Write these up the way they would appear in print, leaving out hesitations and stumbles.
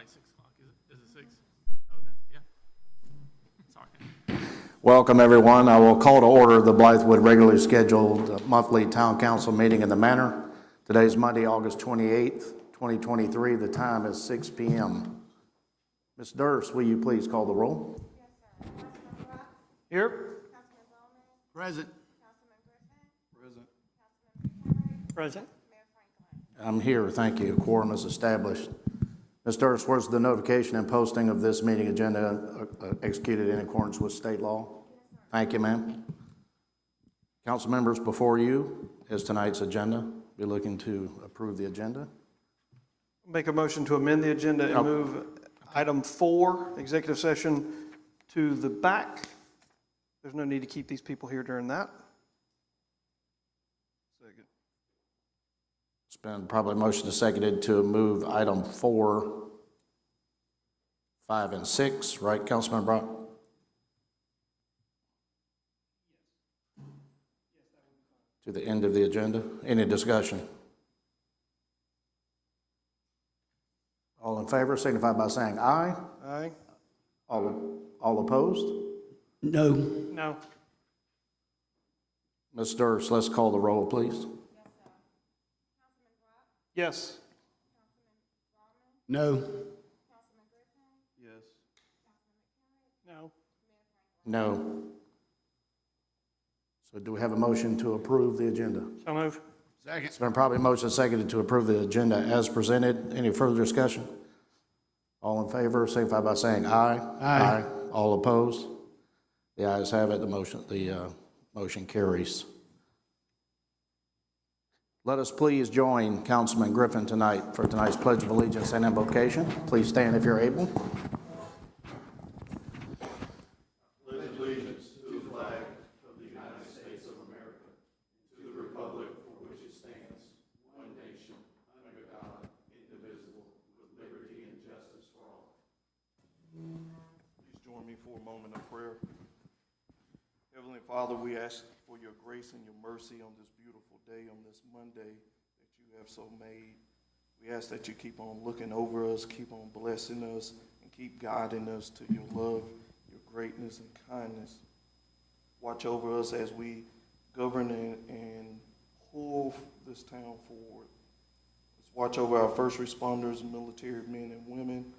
like 6 o'clock, is it 6? Okay, yeah. Sorry. Welcome, everyone. I will call to order the Blythewood regularly scheduled monthly town council meeting in the manor. Today is Monday, August 28th, 2023. The time is 6 p.m. Ms. Durst, will you please call the roll? Yes, sir. Councilman Brock? Here. Councilman Bowman? Present. Councilman Griffin? Present. Councilman McHenry? Present. Mayor Franklin? I'm here, thank you. Quorum is established. Ms. Durst, where's the notification and posting of this meeting agenda executed in accordance with state law? Yes, sir. Thank you, ma'am. Council members, before you is tonight's agenda. Be looking to approve the agenda. Make a motion to amend the agenda and move item 4, executive session, to the back. There's no need to keep these people here during that. Second. It's been probably motion to seconded to move item 4, 5, and 6, right, Councilman Brock? To the end of the agenda. Any discussion? All in favor signify by saying aye. Aye. All opposed? No. No. Ms. Durst, let's call the roll, please. Yes, sir. Councilman Brock? Yes. Councilman Bowman? No. Councilman Griffin? Yes. Councilman McHenry? No. Mayor Franklin? No. So do we have a motion to approve the agenda? So move. Second. It's been probably motion seconded to approve the agenda as presented. Any further discussion? All in favor, signify by saying aye. Aye. All opposed? The ayes have it. The motion carries. Let us please join Councilman Griffin tonight for tonight's Pledge of Allegiance and invocation. Please stand if you're able. Please join me for a moment of prayer. Heavenly Father, we ask for your grace and your mercy on this beautiful day, on this Monday that you have so made. We ask that you keep on looking over us, keep on blessing us, and keep guiding us to your love, your greatness, and kindness. Watch over us as we govern and pull this town forward. Let's watch over our first responders, military men and women,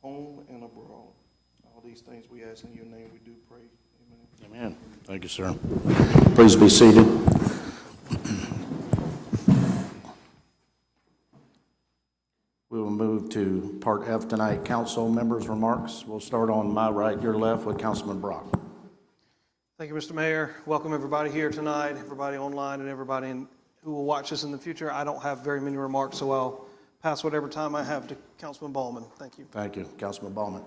home and abroad. All these things we ask in your name, we do pray. Amen. Amen. Thank you, sir. Please be seated. We will move to Part F tonight, council members' remarks. We'll start on my right, your left, with Councilman Brock. Thank you, Mr. Mayor. Welcome everybody here tonight, everybody online, and everybody who will watch this in the future. I don't have very many remarks, so I'll pass whatever time I have to Councilman Ballman. Thank you. Thank you. Councilman Bowman.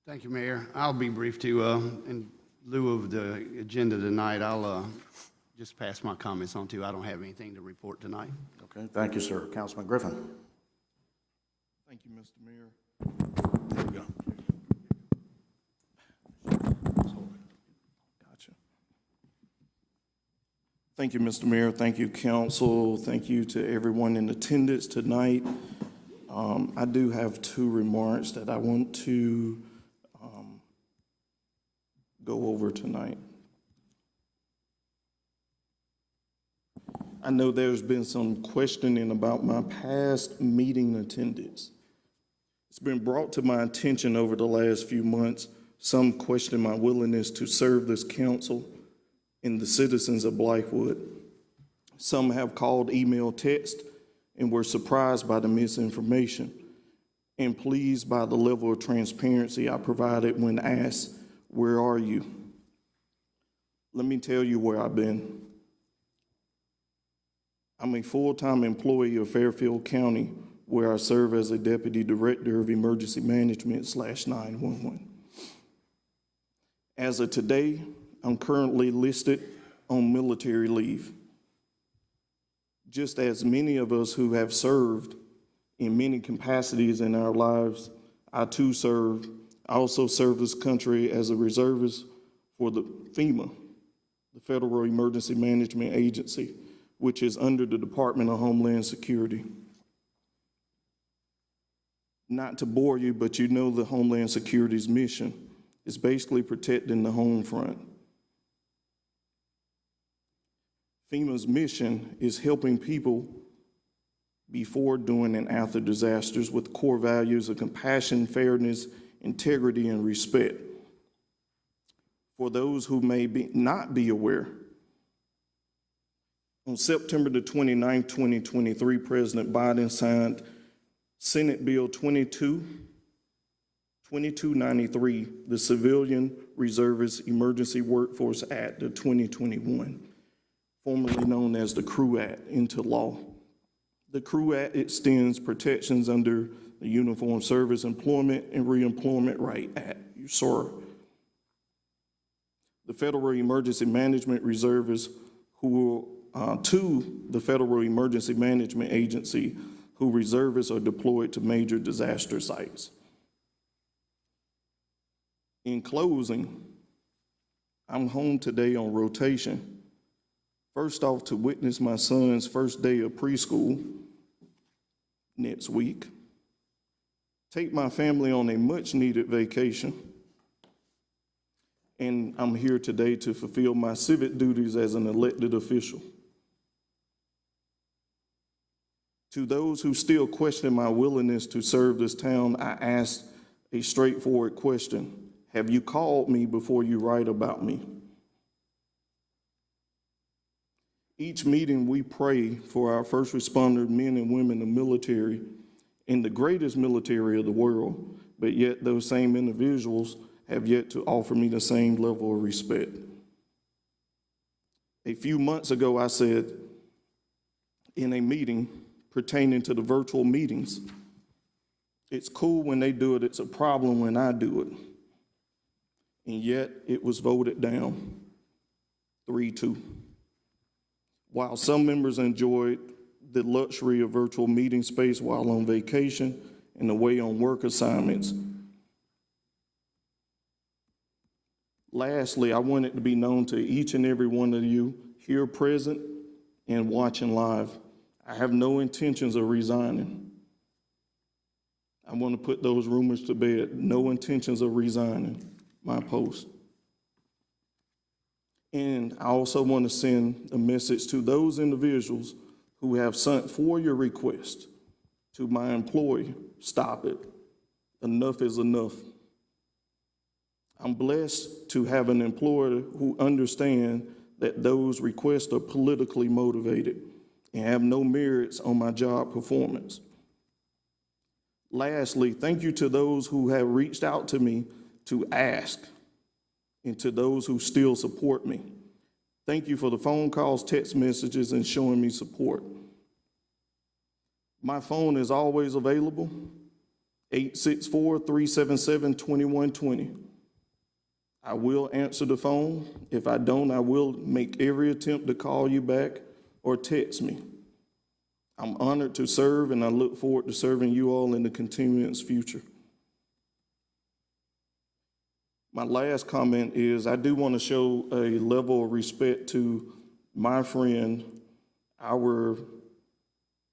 Thank you, Mayor. I'll be brief too. In lieu of the agenda tonight, I'll just pass my comments on to you. I don't have anything to report tonight. Okay, thank you, sir. Councilman Griffin. Thank you, Mr. Mayor. There we go. Gotcha. Thank you, Mr. Mayor. Thank you, council. Thank you to everyone in attendance tonight. I do have 2 remarks that I want to go over tonight. I know there's been some questioning about my past meeting attendance. It's been brought to my attention over the last few months. Some question my willingness to serve this council and the citizens of Blythewood. Some have called, email, text, and were surprised by the misinformation and pleased by the level of transparency I provided when asked, "Where are you?" Let me tell you where I've been. I'm a full-time employee of Fairfield County, where I serve as a Deputy Director of Emergency Management /911. As of today, I'm currently listed on military leave. Just as many of us who have served in many capacities in our lives, I too serve. I also serve this country as a reservist for the FEMA, the Federal Emergency Management Agency, which is under the Department of Homeland Security. Not to bore you, but you know the Homeland Security's mission is basically protecting the home front. FEMA's mission is helping people before, during, and after disasters with core values of compassion, fairness, integrity, and respect. For those who may not be aware, on September the 29th, 2023, President Biden signed Senate Bill 2293, the Civilian Reservist Emergency Workforce Act of 2021, formerly known as the CREW Act, into law. The CREW Act extends protections under the Uniform Service Employment and Reemployment Right Act, USERRA. The Federal Emergency Management Reservists to the Federal Emergency Management Agency, who reservists are deployed to major disaster sites. In closing, I'm home today on rotation. First off, to witness my son's first day of preschool next week. Take my family on a much-needed vacation. And I'm here today to fulfill my civic duties as an elected official. To those who still question my willingness to serve this town, I ask a straightforward question. Have you called me before you write about me? Each meeting we pray for our first responder men and women, the military, in the greatest military of the world, but yet those same individuals have yet to offer me the same level of respect. A few months ago, I said in a meeting pertaining to the virtual meetings, it's cool when they do it, it's a problem when I do it. And yet it was voted down 3-2. While some members enjoyed the luxury of virtual meeting space while on vacation and away on work assignments, lastly, I want it to be known to each and every one of you here present and watching live, I have no intentions of resigning. I want to put those rumors to bed. No intentions of resigning my post. And I also want to send a message to those individuals who have sent FOIA requests to my employee. Stop it. Enough is enough. I'm blessed to have an employer who understands that those requests are politically motivated and have no merits on my job performance. Lastly, thank you to those who have reached out to me to ask, and to those who still support me. Thank you for the phone calls, text messages, and showing me support. My phone is always available, 864-377-2120. I will answer the phone. If I don't, I will make every attempt to call you back or text me. I'm honored to serve, and I look forward to serving you all in the continuous future. My last comment is I do want to show a level of respect to my friend, our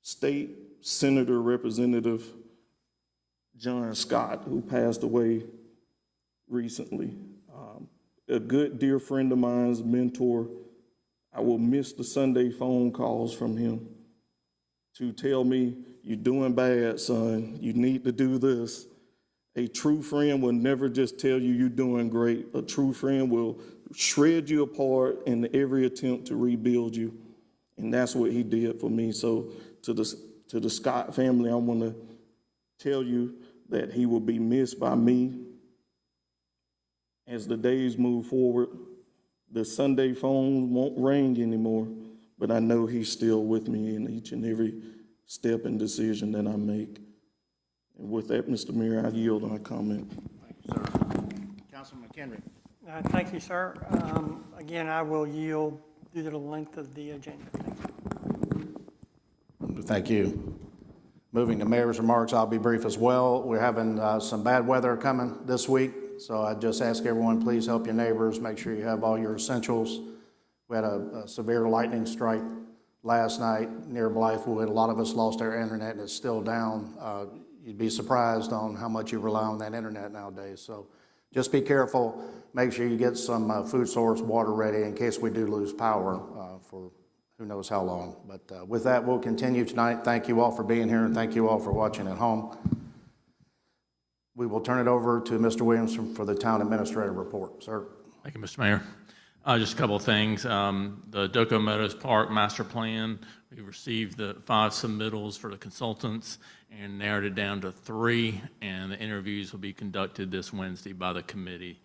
state senator representative, John Scott, who passed away recently. A good dear friend of mine's mentor. I will miss the Sunday phone calls from him to tell me, you're doing bad, son. You need to do this. A true friend will never just tell you you're doing great. A true friend will shred you apart in every attempt to rebuild you. And that's what he did for me. So to the Scott family, I want to tell you that he will be missed by me. As the days move forward, the Sunday phone won't ring anymore, but I know he's still with me in each and every step and decision that I make. And with that, Mr. Mayor, I yield my comment. Thank you, sir. Councilman McHenry. Thank you, sir. Again, I will yield due to the length of the agenda. Thank you. Moving to mayor's remarks, I'll be brief as well. We're having some bad weather coming this week, so I just ask everyone, please help your neighbors, make sure you have all your essentials. We had a severe lightning strike last night near Blythewood. A lot of us lost our internet and it's still down. you'd be surprised on how much you rely on that internet nowadays. So just be careful. Make sure you get some food source water ready in case we do lose power for who knows how long. But with that, we'll continue tonight. Thank you all for being here, and thank you all for watching at home. We will turn it over to Mr. Williams for the town administrator report. Sir. Thank you, Mr. Mayor. Just a couple of things. The Doco Meadows Park Master Plan, we received the 5 submittals for the consultants and narrowed it down to 3, and the interviews will be conducted this Wednesday by the committee.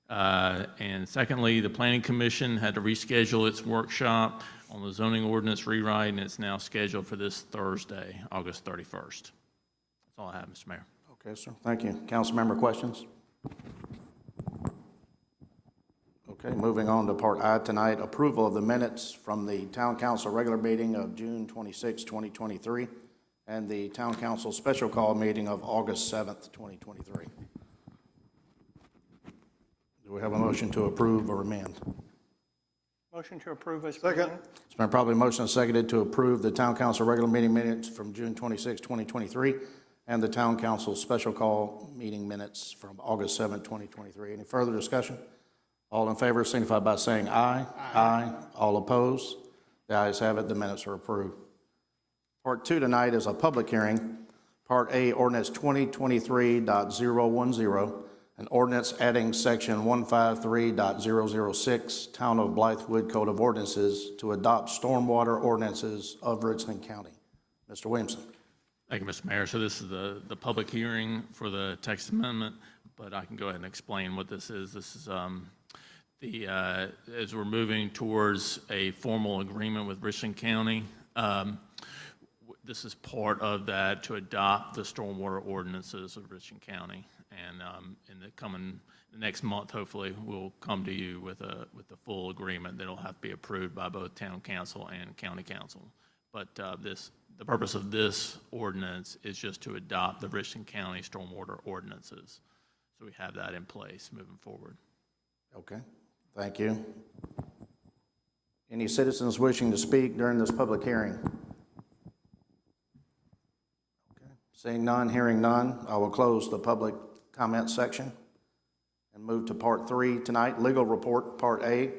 And secondly, the Planning Commission had to reschedule its workshop on the zoning ordinance rewrite, and it's now scheduled for this Thursday, August 31st. That's all I have, Mr. Mayor. Okay, sir. Thank you. Council member questions? Okay, moving on to part I tonight, approval of the minutes from the Town Council regular meeting of June 26, 2023, and the Town Council special call meeting of August 7th, 2023. Do we have a motion to approve or amend? Motion to approve as Second. presented. It's been probably motion and seconded to approve the Town Council regular meeting minutes from June 26, 2023, and the Town Council special call meeting minutes from August 7, 2023. Any further discussion? All in favor signify by saying aye. Aye. All opposed? The ayes have it. The minutes are approved. Part 2 tonight is a public hearing. Part A, ordinance 2023.010, an ordinance adding section 153.006, Town of Blythewood Code of Ordinances to adopt stormwater ordinances of Richland County. Mr. Williamson. Thank you, Mr. Mayor. So this is the public hearing for the text amendment, but I can go ahead and explain what this is. This is as we're moving towards a formal agreement with Richland County, this is part of that to adopt the stormwater ordinances of Richland County. And in the next month, hopefully, we'll come to you with the full agreement that'll have to be approved by both town council and county council. But the purpose of this ordinance is just to adopt the Richland County stormwater ordinances. So we have that in place moving forward. Okay, thank you. Any citizens wishing to speak during this public hearing? Okay. Seeing none, hearing none, I will close the public comment section and move to part 3 tonight, legal report, part A.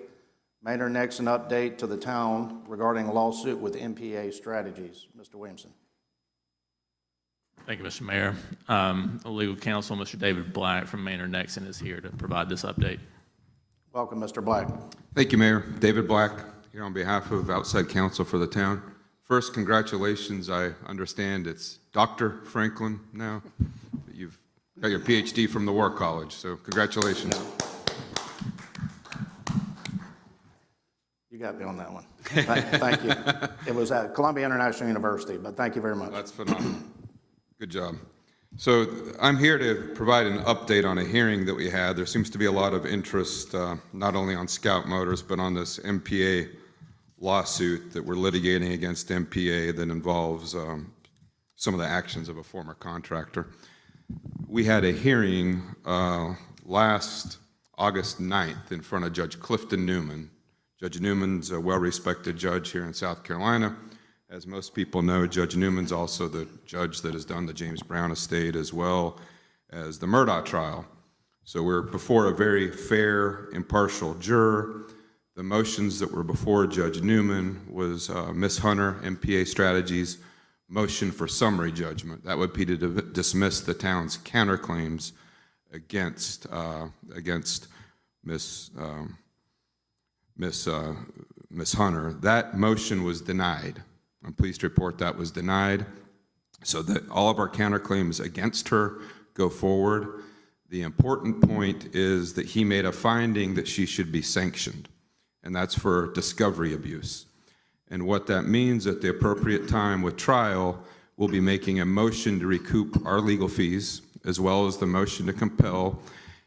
Maynard next, an update to the town regarding a lawsuit with MPA Strategies. Mr. Williamson. Thank you, Mr. Mayor. Legal counsel, Mr. David Black from Maynard Nexon is here to provide this update. Welcome, Mr. Black. Thank you, Mayor. David Black here on behalf of outside counsel for the town. First, congratulations. I understand it's Dr. Franklin now. You've got your PhD from the War College, so congratulations. You got me on that one. Thank you. It was at Columbia International University, but thank you very much. That's phenomenal. Good job. So I'm here to provide an update on a hearing that we had. There seems to be a lot of interest, not only on Scout Motors, but on this MPA lawsuit that we're litigating against MPA that involves some of the actions of a former contractor. We had a hearing last August 9th in front of Judge Clifton Newman. Judge Newman's a well-respected judge here in South Carolina. As most people know, Judge Newman's also the judge that has done the James Brown estate as well as the Murdaugh trial. So we're before a very fair, impartial juror. The motions that were before Judge Newman was Ms. Hunter, MPA Strategies, motion for summary judgment. That would be to dismiss the town's counterclaims against Ms. Hunter. That motion was denied. I'm pleased to report that was denied, so that all of our counterclaims against her go forward. The important point is that he made a finding that she should be sanctioned, and that's for discovery abuse. And what that means at the appropriate time with trial, we'll be making a motion to recoup our legal fees, as well as the motion to compel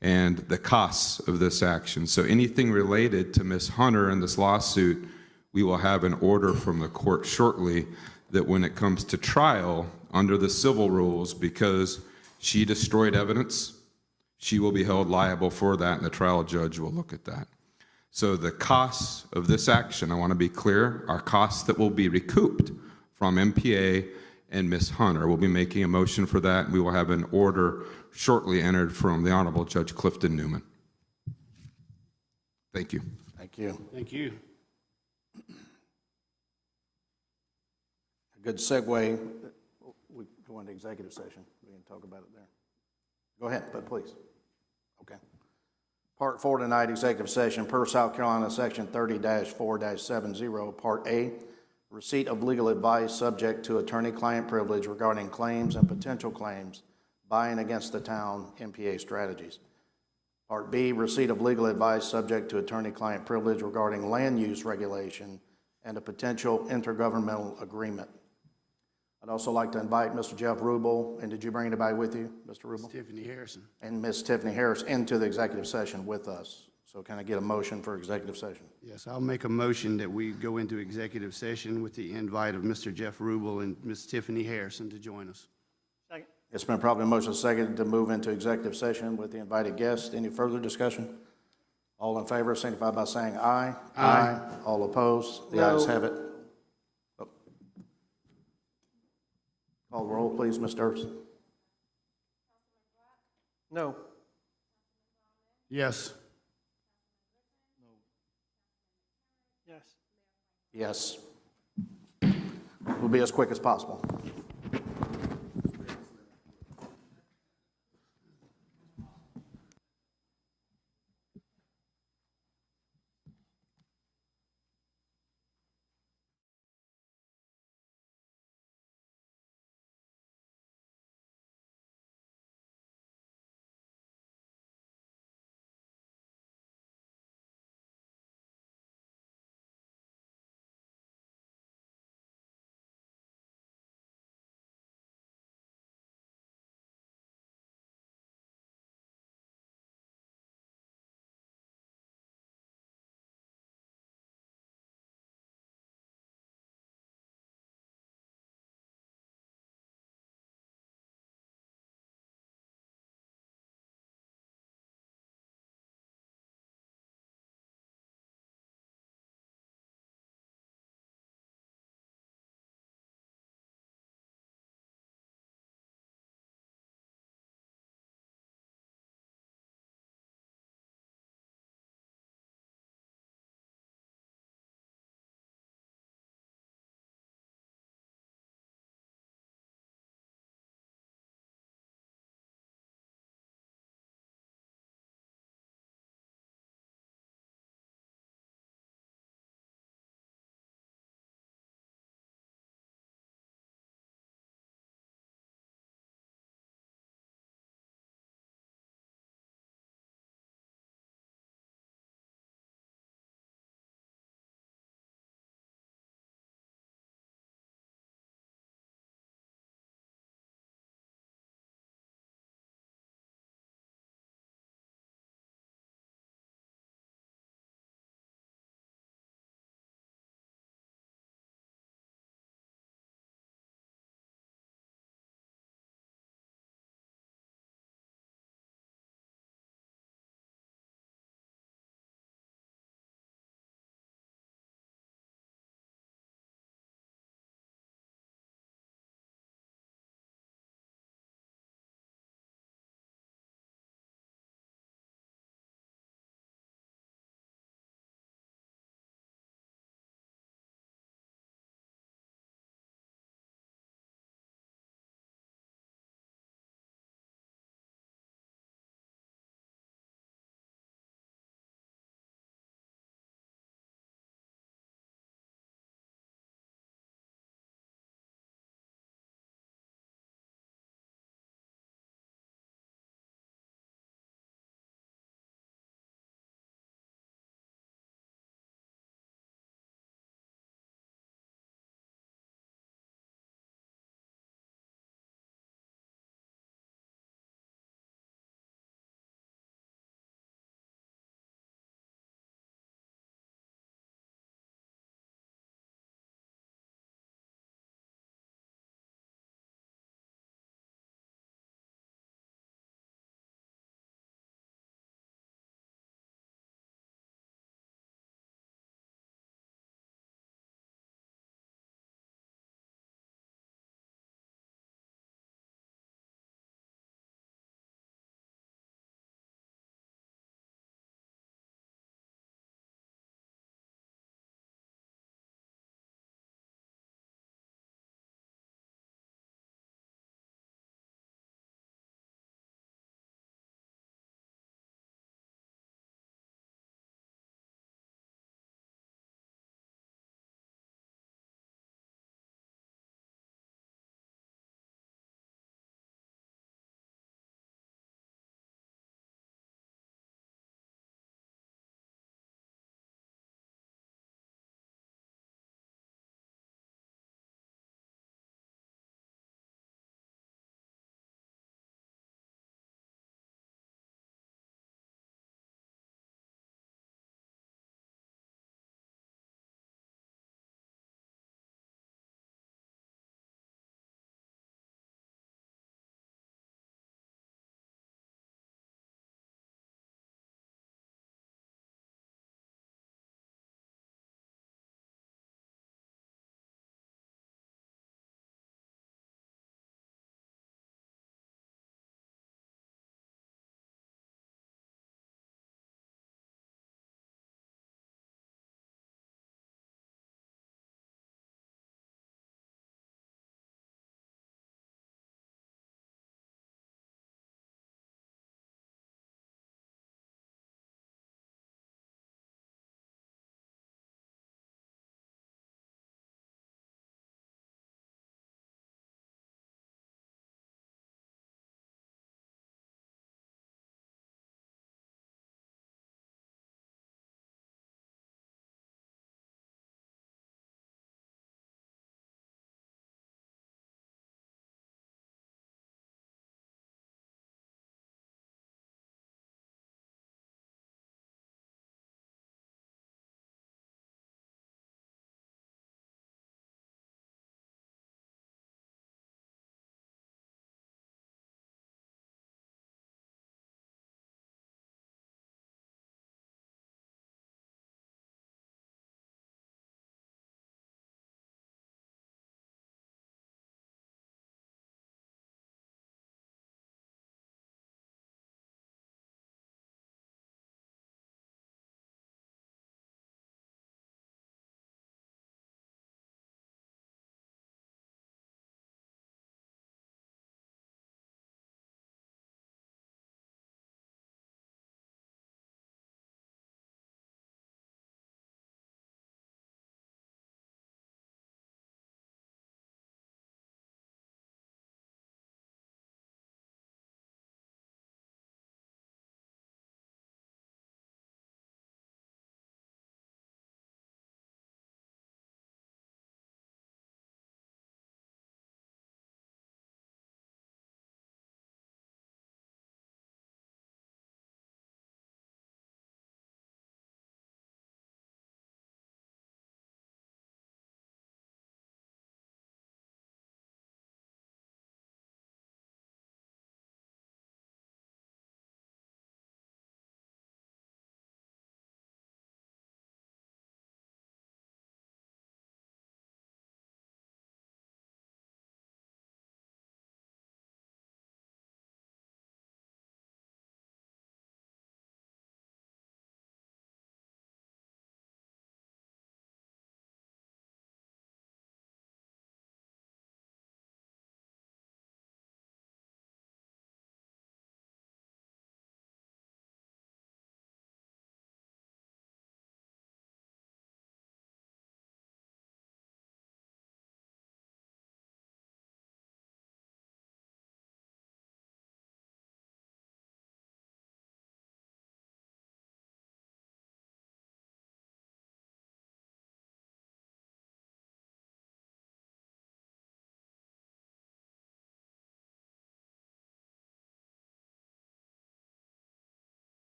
and the costs of this action. So anything related to Ms. Hunter in this lawsuit, we will have an order from the court shortly that when it comes to trial under the civil rules, because she destroyed evidence, she will be held liable for that, and the trial judge will look at that. So the costs of this action, I want to be clear, are costs that will be recouped from MPA and Ms. Hunter. We'll be making a motion for that, and we will have an order shortly entered from the Honorable Judge Clifton Newman. Thank you. Thank you. Thank you. A good segue. We go into executive session. We can talk about it there. Go ahead, but please. Okay. Part 4 tonight, executive session per South Carolina Section 30-4-70, Part A, receipt of legal advice subject to attorney-client privilege regarding claims and potential claims by and against the town MPA strategies. Part B, receipt of legal advice subject to attorney-client privilege regarding land use regulation and a potential intergovernmental agreement. I'd also like to invite Mr. Jeff Rubel, and did you bring anybody with you, Mr. Rubel? Tiffany Harrison. And Ms. Tiffany Harris into the executive session with us. So can I get a motion for executive session? Yes, I'll make a motion that we go into executive session with the invite of Mr. Jeff Rubel and Ms. Tiffany Harrison to join us. Second. It's been probably motion seconded to move into executive session with the invited guests. Any further discussion? All in favor signify by saying aye. Aye. All opposed? The ayes have it. Oh. Call the roll, please, Ms. Dirks. No. Yes. Yes. Yes. We'll be as quick as possible.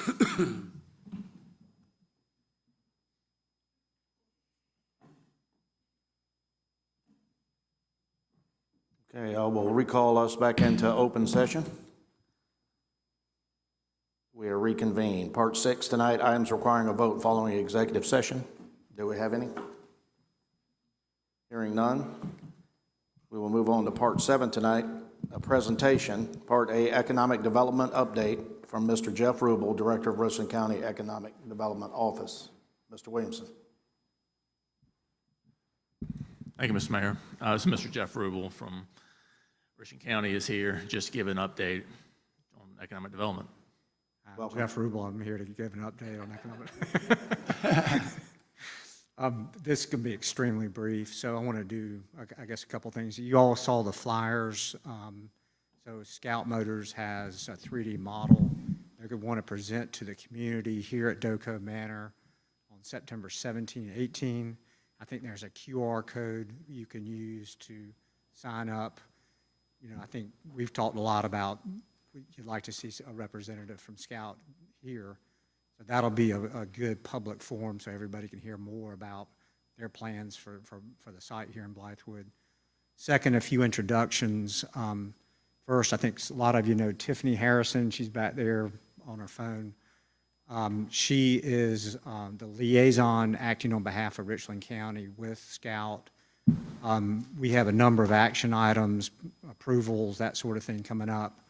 Okay, I will recall us back into open session. We are reconvened. Part 6 tonight, items requiring a vote following executive session. Do we have any? Hearing none, we will move on to Part 7 tonight, a presentation, Part A, Economic Development Update from Mr. Jeff Rubel, Director of Richland County Economic Development Office. Mr. Williamson. Thank you, Mr. Mayor. This is Mr. Jeff Rubel from Richland County is here, just to give an update on economic development. Welcome. Jeff Rubel, I'm here to give an update on economic. This can be extremely brief, so I want to do, I guess, a couple things. You all saw the flyers. So Scout Motors has a 3D model they're going to want to present to the community here at Doco Manor on September 17 and 18. I think there's a QR code you can use to sign up. You know, I think we've talked a lot about you'd like to see a representative from Scout here. So that'll be a good public forum so everybody can hear more about their plans for the site here in Blythewood. Second, a few introductions. First, I think a lot of you know Tiffany Harrison. She's back there on her phone. She is the liaison acting on behalf of Richland County with Scout. We have a number of action items, approvals, that sort of thing coming up.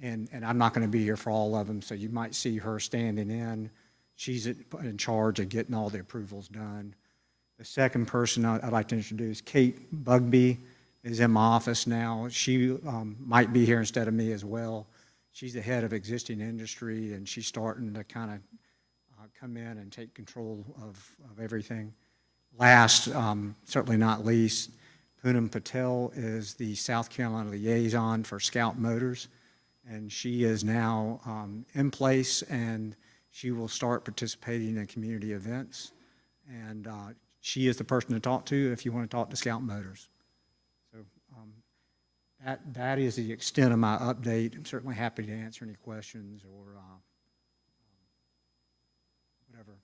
And I'm not going to be here for all of them, so you might see her standing in. She's in charge of getting all the approvals done. The second person I'd like to introduce, Kate Bugby, is in my office now. She might be here instead of me as well. She's the head of existing industry, and she's starting to kind of come in and take control of everything. Last, certainly not least, Poonam Patel is the South Carolina liaison for Scout Motors, and she is now in place, and she will start participating in community events. And she is the person to talk to if you want to talk to Scout Motors. So that is the extent of my update. I'm certainly happy to answer any questions or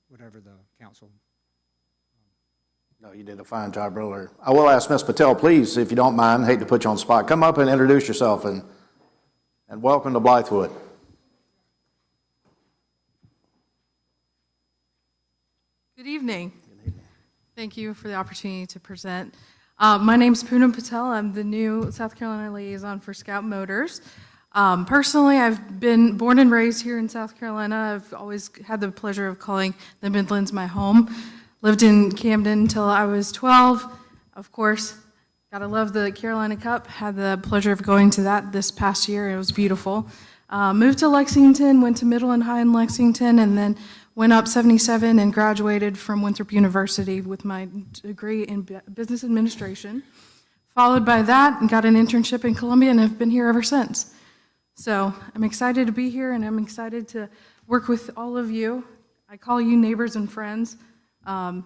whatever the council. No, you did a fine job earlier. I will ask Ms. Patel, please, if you don't mind, hate to put you on the spot, come up and introduce yourself and welcome to Blythewood. Good evening. Thank you for the opportunity to present. My name is Poonam Patel. I'm the new South Carolina liaison for Scout Motors. Personally, I've been born and raised here in South Carolina. I've always had the pleasure of calling the Midlands my home. Lived in Camden until I was 12. Of course, gotta love the Carolina Cup. Had the pleasure of going to that this past year. It was beautiful. Moved to Lexington, went to middle and high in Lexington, and then went up 77 and graduated from Winthrop University with my degree in business administration. Followed by that, and got an internship in Columbia, and have been here ever since. So I'm excited to be here, and I'm excited to work with all of you. I call you neighbors and friends, and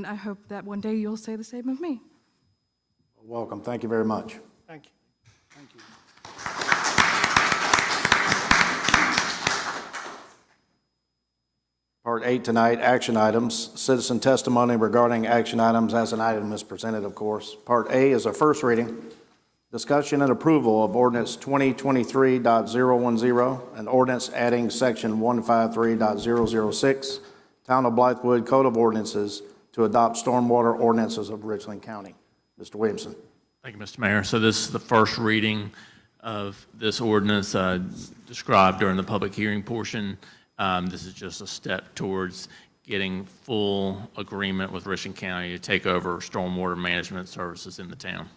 I hope that one day you'll say the same of me. Welcome. Thank you very much. Thank you. Thank you. Part 8 tonight, action items, citizen testimony regarding action items as an item is presented, of course. Part A is a first reading, discussion and approval of ordinance 2023.010, an ordinance adding section 153.006, Town of Blythewood Code of Ordinances to adopt stormwater ordinances of Richland County. Mr. Williamson. Thank you, Mr. Mayor. So this is the first reading of this ordinance described during the public hearing portion. This is just a step towards getting full agreement with Richland County to take over stormwater management services in the town.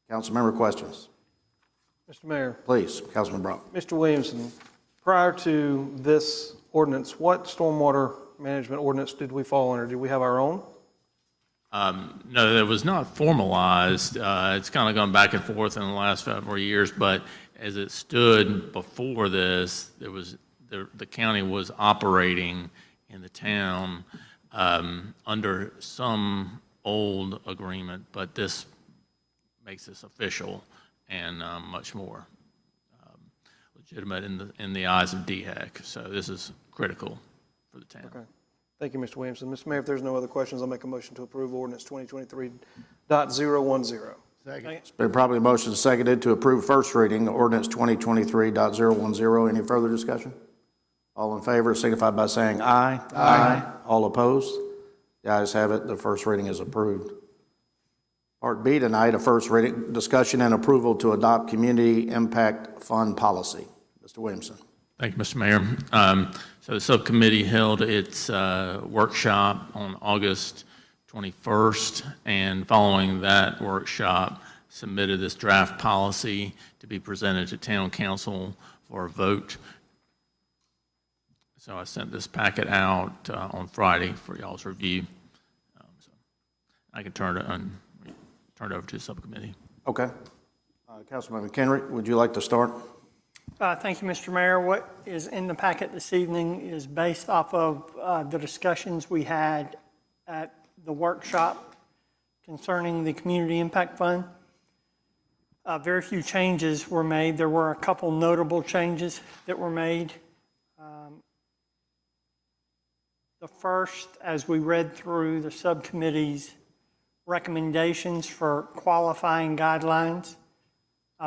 Council member questions? Mr. Mayor, Please, Councilman Brock. Mr. Williamson, prior to this ordinance, what stormwater management ordinance did we fall under? Did we have our own? No, it was not formalized. It's kind of gone back and forth in the last several years, but as it stood before this, there was the county was operating in the town under some old agreement, but this makes this official and much more legitimate in the eyes of DHEC. So this is critical for the town. Okay. Thank you, Mr. Williamson. Mr. Mayor, if there's no other questions, I'll make a motion to approve ordinance 2023.010. Second. It's been properly motioned and seconded to approve first reading, ordinance 2023.010. Any further discussion? All in favor signify by saying aye. Aye. All opposed? The ayes have it. The first reading is approved. Part B tonight, a first reading, discussion and approval to adopt Community Impact Fund Policy. Mr. Williamson. Thank you, Mr. Mayor. So the subcommittee held its workshop on August 21st, and following that workshop, submitted this draft policy to be presented to town council for a vote. So I sent this packet out on Friday for y'all's review. So I can turn it over to the subcommittee. Okay. Councilman McHenry, would you like to start? Thank you, Mr. Mayor. What is in the packet this evening is based off of the discussions we had at the workshop concerning the Community Impact Fund. Very few changes were made. There were a couple notable changes that were made. The first, as we read through the subcommittee's recommendations for qualifying guidelines,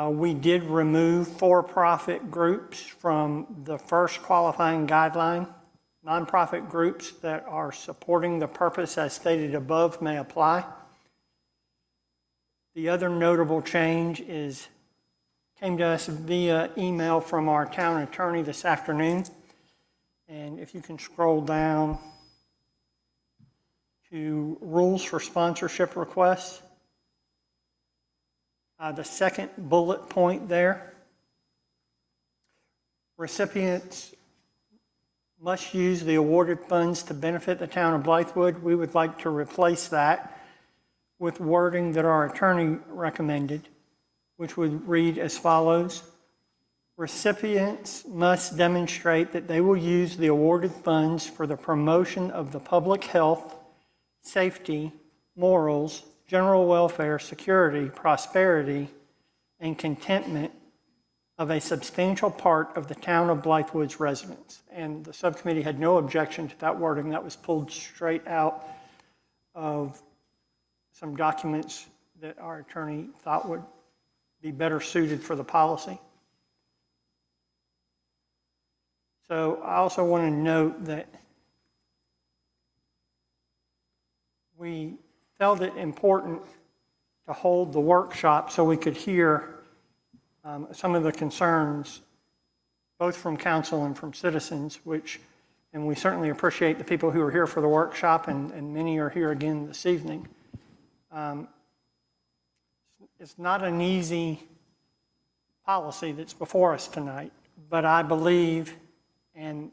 we did remove for-profit groups from the first qualifying guideline. Nonprofit groups that are supporting the purpose as stated above may apply. The other notable change came to us via email from our town attorney this afternoon. And if you can scroll down to rules for sponsorship requests, the second bullet point there, recipients must use the awarded funds to benefit the town of Blythewood. We would like to replace that with wording that our attorney recommended, which would read as follows. Recipients must demonstrate that they will use the awarded funds for the promotion of the public health, safety, morals, general welfare, security, prosperity, and contentment of a substantial part of the town of Blythewood's residents. And the subcommittee had no objection to that wording. That was pulled straight out of some documents that our attorney thought would be better suited for the policy. So I also want to note that we felt it important to hold the workshop so we could hear some of the concerns, both from council and from citizens, and we certainly appreciate the people who are here for the workshop, and many are here again this evening. It's not an easy policy that's before us tonight, but I believe, and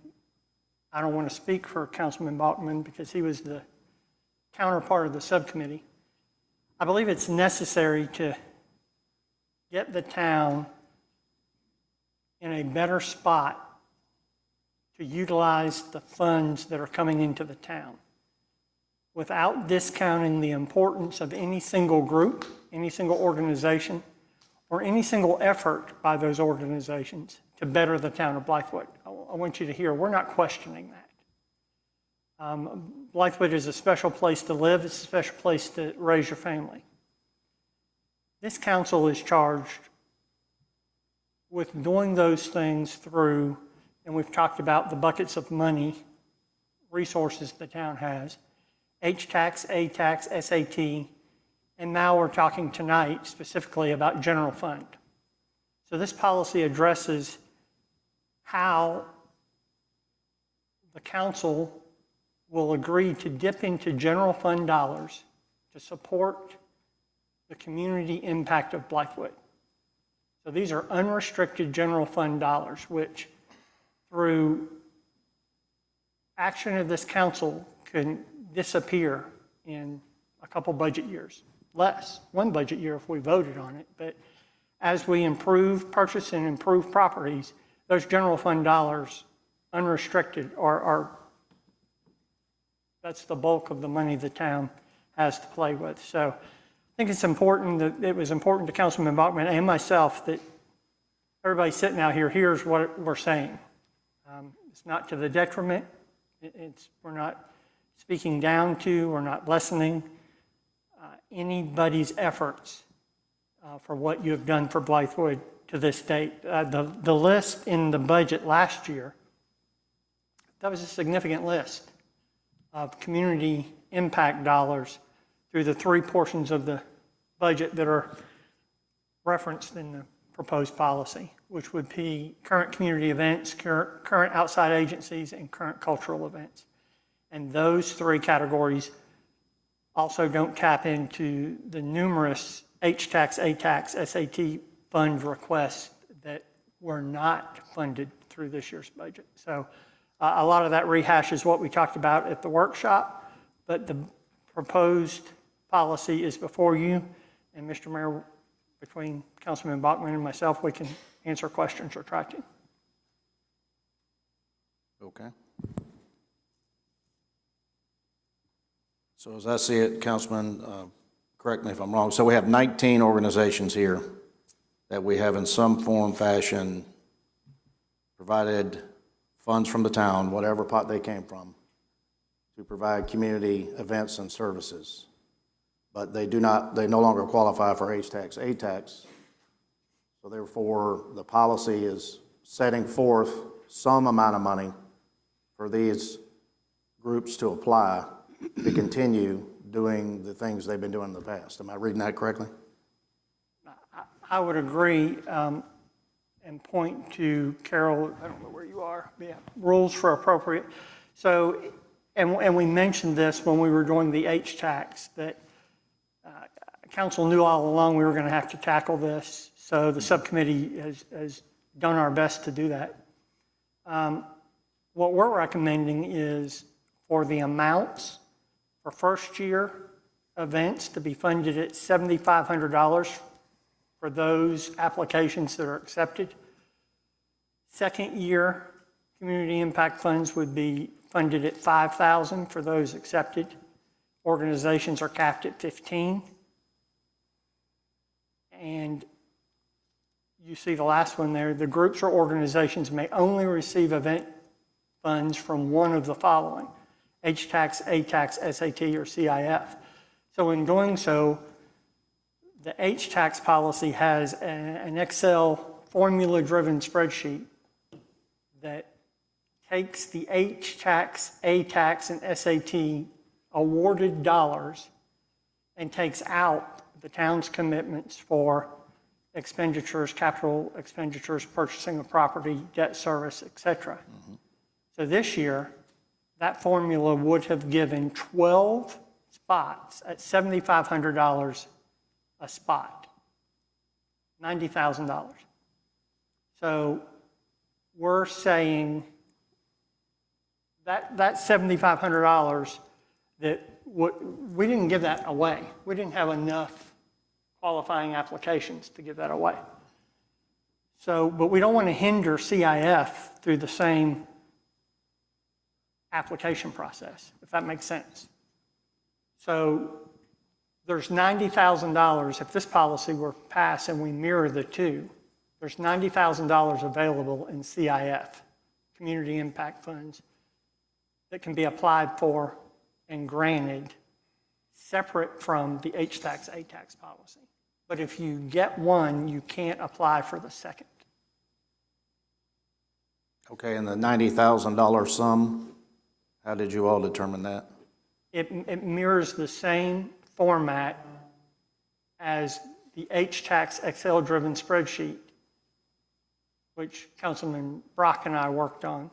I don't want to speak for Councilman Bachman because he was the counterpart of the subcommittee. I believe it's necessary to get the town in a better spot to utilize the funds that are coming into the town without discounting the importance of any single group, any single organization, or any single effort by those organizations to better the town of Blythewood. I want you to hear, we're not questioning that. Blythewood is a special place to live. It's a special place to raise your family. This council is charged with doing those things through, and we've talked about the buckets of money, resources the town has, H-Tax, A-Tax, SAT, and now we're talking tonight specifically about general fund. So this policy addresses how the council will agree to dip into general fund dollars to support the community impact of Blythewood. So these are unrestricted general fund dollars, which through action of this council can disappear in a couple budget years. Less, one budget year if we voted on it, but as we purchase and improve properties, those general fund dollars, unrestricted, that's the bulk of the money the town has to play with. So I think it's important that it was important to Councilman Bachman and myself that everybody sitting out here hears what we're saying. It's not to the detriment. We're not speaking down to, we're not lessening anybody's efforts for what you have done for Blythewood to this date. The list in the budget last year, that was a significant list of community impact dollars through the three portions of the budget that are referenced in the proposed policy, which would be current community events, current outside agencies, and current cultural events. And those three categories also don't tap into the numerous HTAX, ATAX, SAT fund requests that were not funded through this year's budget. So a lot of that rehashes what we talked about at the workshop, but the proposed policy is before you. And Mr. Mayor, between Councilman Bachman and myself, we can answer questions or try to. Okay. So as I see it, Councilman, correct me if I'm wrong, so we have 19 organizations here that we have in some form, fashion, provided funds from the town, whatever pot they came from, to provide community events and services. But they no longer qualify for HTAX, ATAX. So therefore, the policy is setting forth some amount of money for these groups to apply to continue doing the things they've been doing in the past. Am I reading that correctly? I would agree and point to Carol, I don't know where you are, yeah, rules for appropriate. So, and we mentioned this when we were doing the HTAX, that council knew all along we were going to have to tackle this. So the subcommittee has done our best to do that. What we're recommending is for the amounts for first year events to be funded at $7,500 for those applications that are accepted. Second year community impact funds would be funded at $5,000 for those accepted. Organizations are capped at 15. And you see the last one there, the groups or organizations may only receive event funds from one of the following: HTAX, ATAX, SAT, or CIF. So in doing so, the HTAX policy has an Excel formula-driven spreadsheet that takes the HTAX, ATAX, and SAT awarded dollars and takes out the town's commitments for expenditures, capital expenditures, purchasing of property, debt service, et cetera. So this year, that formula would have given 12 spots at $7,500 a spot, $90,000. So we're saying that $7,500 that we didn't give that away. We didn't have enough qualifying applications to give that away. So, but we don't want to hinder CIF through the same application process, if that makes sense. So there's $90,000, if this policy were passed and we mirror the two, there's $90,000 available in CIF, community impact funds, that can be applied for and granted separate from the HTAX, ATAX policy. But if you get one, you can't apply for the second. Okay, and the $90,000 sum, how did you all determine that? It mirrors the same format as the HTAX Excel-driven spreadsheet, which Councilman Brock and I worked on.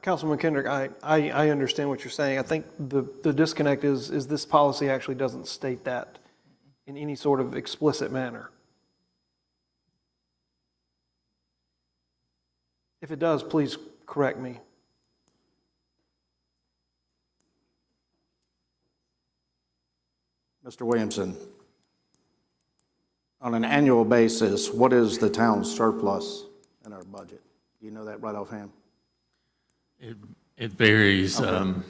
Councilman Kendrick, I understand what you're saying. I think the disconnect is this policy actually doesn't state that in any sort of explicit manner. If it does, please correct me. Mr. Williamson, on an annual basis, what is the town's surplus in our budget? Do you know that right offhand? It varies. Okay.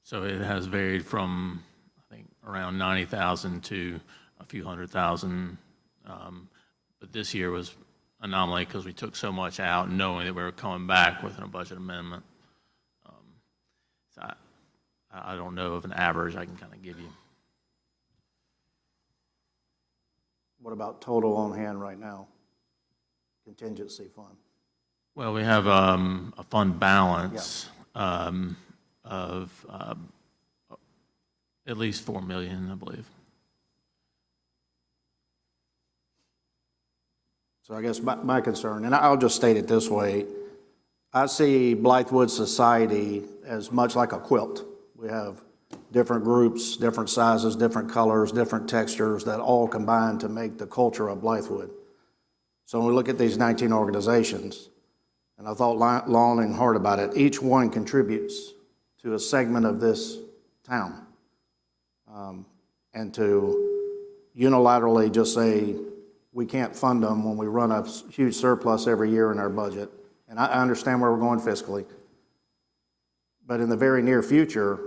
So it has varied from, I think, around 90,000 to a few hundred thousand. But this year was anomaly because we took so much out knowing that we were coming back with a budget amendment. So I don't know of an average I can kind of give you. What about total on hand right now? Contingency fund. Well, we have a fund balance of at least 4 million, I believe. So I guess my concern, and I'll just state it this way, I see Blythewood society as much like a quilt. We have different groups, different sizes, different colors, different textures that all combine to make the culture of Blythewood. So when we look at these 19 organizations, and I thought long and hard about it, each one contributes to a segment of this town. And to unilaterally just say, we can't fund them when we run a huge surplus every year in our budget. And I understand where we're going fiscally. But in the very near future,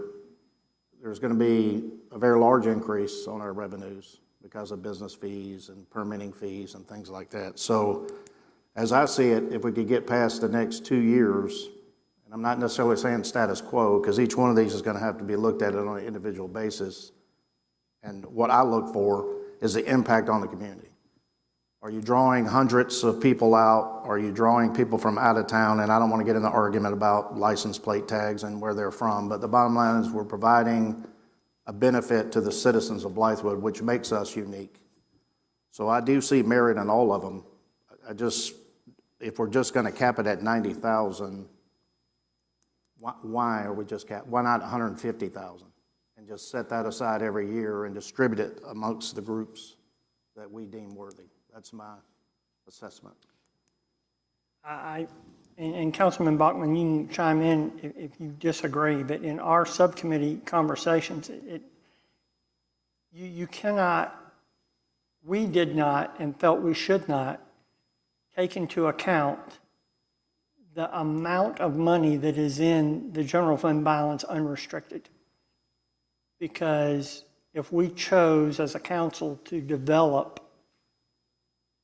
there's going to be a very large increase on our revenues because of business fees and permitting fees and things like that. So as I see it, if we could get past the next 2 years, and I'm not necessarily saying status quo, because each one of these is going to have to be looked at on an individual basis. And what I look for is the impact on the community. Are you drawing hundreds of people out? Are you drawing people from out of town? And I don't want to get in the argument about license plate tags and where they're from, but the bottom line is we're providing a benefit to the citizens of Blythewood, which makes us unique. So I do see merit in all of them. If we're just going to cap it at 90,000, why are we just why not 150,000? And just set that aside every year and distribute it amongst the groups that we deem worthy. That's my assessment. And Councilman Bachman, you can chime in if you disagree, but in our subcommittee conversations, you cannot, we did not and felt we should not take into account the amount of money that is in the general fund balance unrestricted. Because if we chose as a council to develop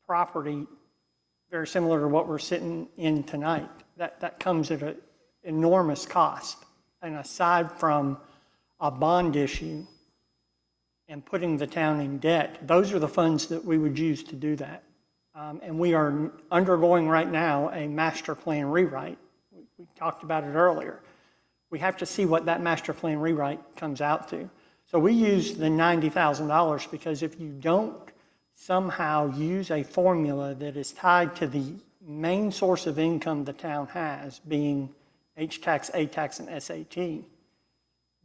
property very similar to what we're sitting in tonight, that comes at an enormous cost. And aside from a bond issue and putting the town in debt, those are the funds that we would use to do that. And we are undergoing right now a master plan rewrite. We talked about it earlier. We have to see what that master plan rewrite comes out to. So we use the $90,000 because if you don't somehow use a formula that is tied to the main source of income the town has, being H-tax, A-tax, and SAT,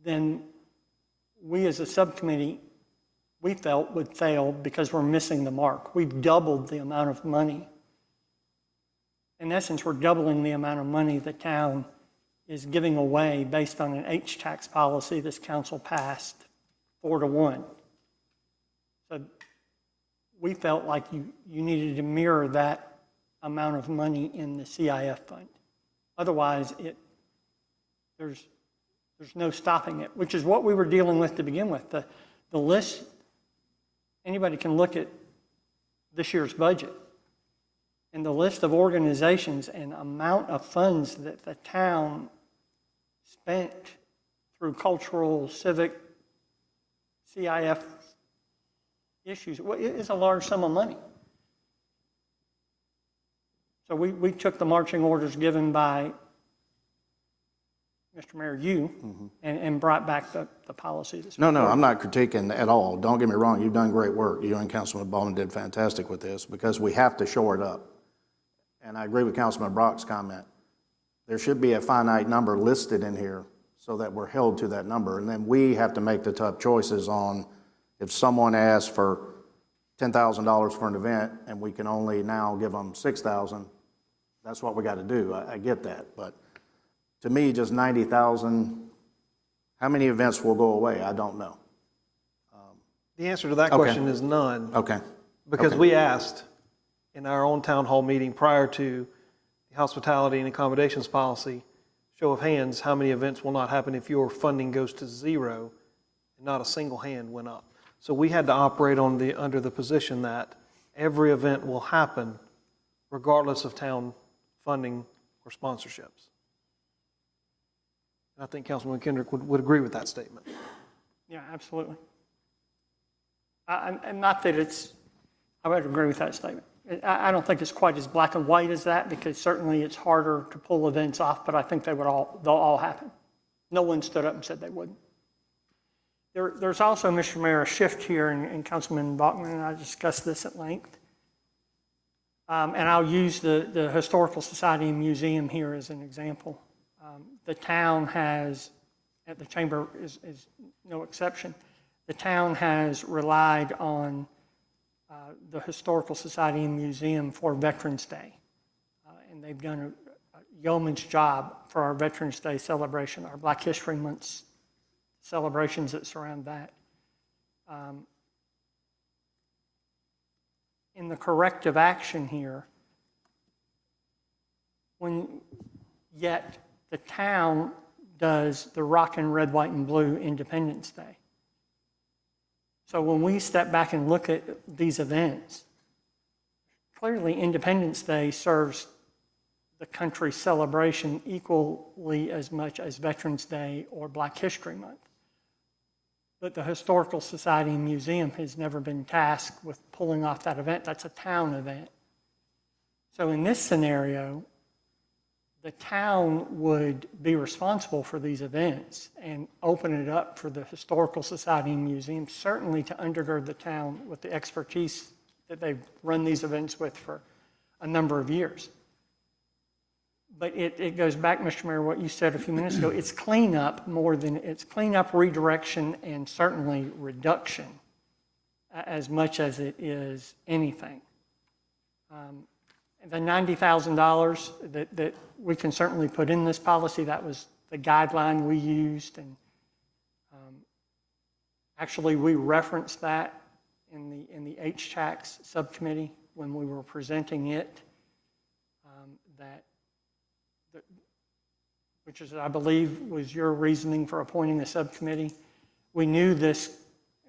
then we as a subcommittee, we felt would fail because we're missing the mark. We've doubled the amount of money. In essence, we're doubling the amount of money the town is giving away based on an H-tax policy this council passed 4-1. So we felt like you needed to mirror that amount of money in the CIF fund. Otherwise, there's no stopping it, which is what we were dealing with to begin with. The list, anybody can look at this year's budget, and the list of organizations and amount of funds that the town spent through cultural, civic, CIF issues, it is a large sum of money. So we took the marching orders given by Mr. Mayor, and brought back the policy. No, I'm not critiquing at all. Don't get me wrong. You've done great work. You and Councilman Bowman did fantastic with this because we have to shore it up. And I agree with Councilman Brock's comment. There should be a finite number listed in here so that we're held to that number. And then we have to make the tough choices on if someone asks for $10,000 for an event and we can only now give them $6,000, that's what we got to do. I get that. But to me, just 90,000, how many events will go away? I don't know. The answer to that question is none. Okay. Because we asked in our own town hall meeting prior to the hospitality and accommodations policy, show of hands, how many events will not happen if your funding goes to zero, and not a single hand went up. So we had to operate under the position that every event will happen regardless of town funding or sponsorships. And I think Councilman Kendrick would agree with that statement. Yeah, absolutely. And not that it's, I would agree with that statement. I don't think it's quite as black and white as that, because certainly it's harder to pull events off, but I think they'll all happen. No one stood up and said they wouldn't. There's also, Mr. Mayor, a shift here, and Councilman Bachman and I discussed this at length. And I'll use the Historical Society and Museum here as an example. The town has, at the Chamber is no exception, the town has relied on the Historical Society and Museum for Veterans Day. And they've done a yeoman's job for our Veterans Day celebration, our Black History Month celebrations that surround that. In the corrective action here, yet the town does the rockin' red, white, and blue Independence Day. So when we step back and look at these events, clearly Independence Day serves the country's celebration equally as much as Veterans Day or Black History Month. But the Historical Society and Museum has never been tasked with pulling off that event. That's a town event. So in this scenario, the town would be responsible for these events and open it up for the Historical Society and Museum, certainly to undergird the town with the expertise that they've run these events with for a number of years. But it goes back, Mr. Mayor, what you said a few minutes ago. It's cleanup more than, it's cleanup, redirection, and certainly reduction as much as it is anything. The $90,000 that we can certainly put in this policy, that was the guideline we used. And actually, we referenced that in the HCHACS subcommittee when we were presenting it, which is, I believe, was your reasoning for appointing the subcommittee. We knew this,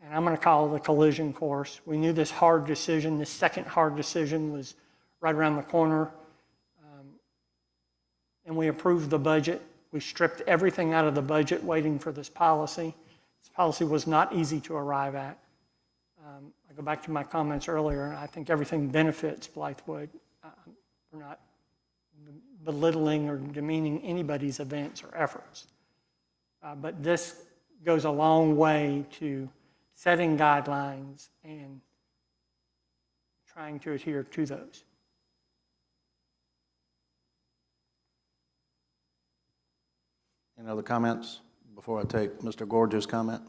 and I'm going to call it a collision course. We knew this hard decision, this second hard decision was right around the corner. And we approved the budget. We stripped everything out of the budget waiting for this policy. This policy was not easy to arrive at. I go back to my comments earlier, and I think everything benefits Blythewood. We're not belittling or demeaning anybody's events or efforts. But this goes a long way to setting guidelines and trying to adhere to those. Any other comments before I take Mr. Gorge's comment?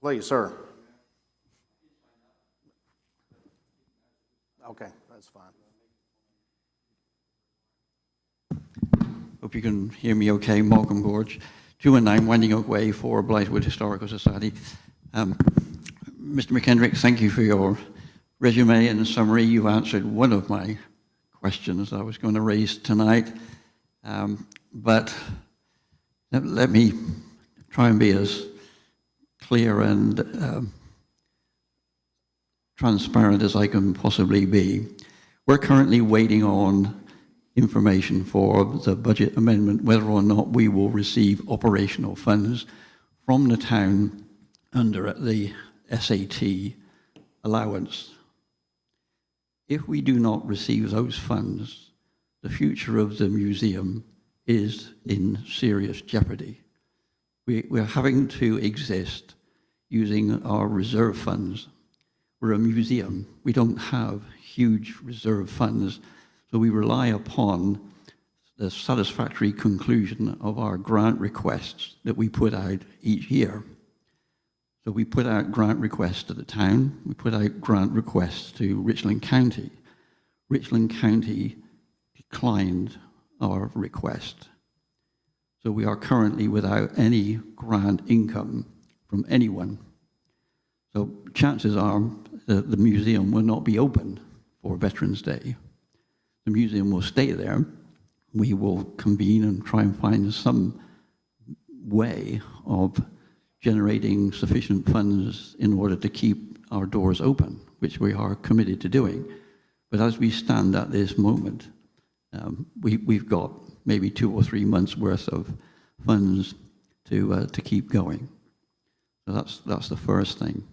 Please, sir. Okay, that's fine. Hope you can hear me okay. Malcolm Gorge, 219 Winding Oak Way for Blythewood Historical Society. Mr. McKendrick, thank you for your resume and summary. You answered one of my questions I was going to raise tonight. But let me try and be as clear and transparent as I can possibly be. We're currently waiting on information for the budget amendment, whether or not we will receive operational funds from the town under the SAT allowance. If we do not receive those funds, the future of the museum is in serious jeopardy. We're having to exist using our reserve funds. We're a museum. We don't have huge reserve funds, so we rely upon the satisfactory conclusion of our grant requests that we put out each year. So we put out grant requests to the town, we put out grant requests to Richland County. Richland County declined our request. So we are currently without any grant income from anyone. So chances are that the museum will not be open for Veterans Day. The museum will stay there. We will convene and try and find some way of generating sufficient funds in order to keep our doors open, which we are committed to doing. But as we stand at this moment, we've got maybe 2 or 3 months worth of funds to keep going. So that's the first thing.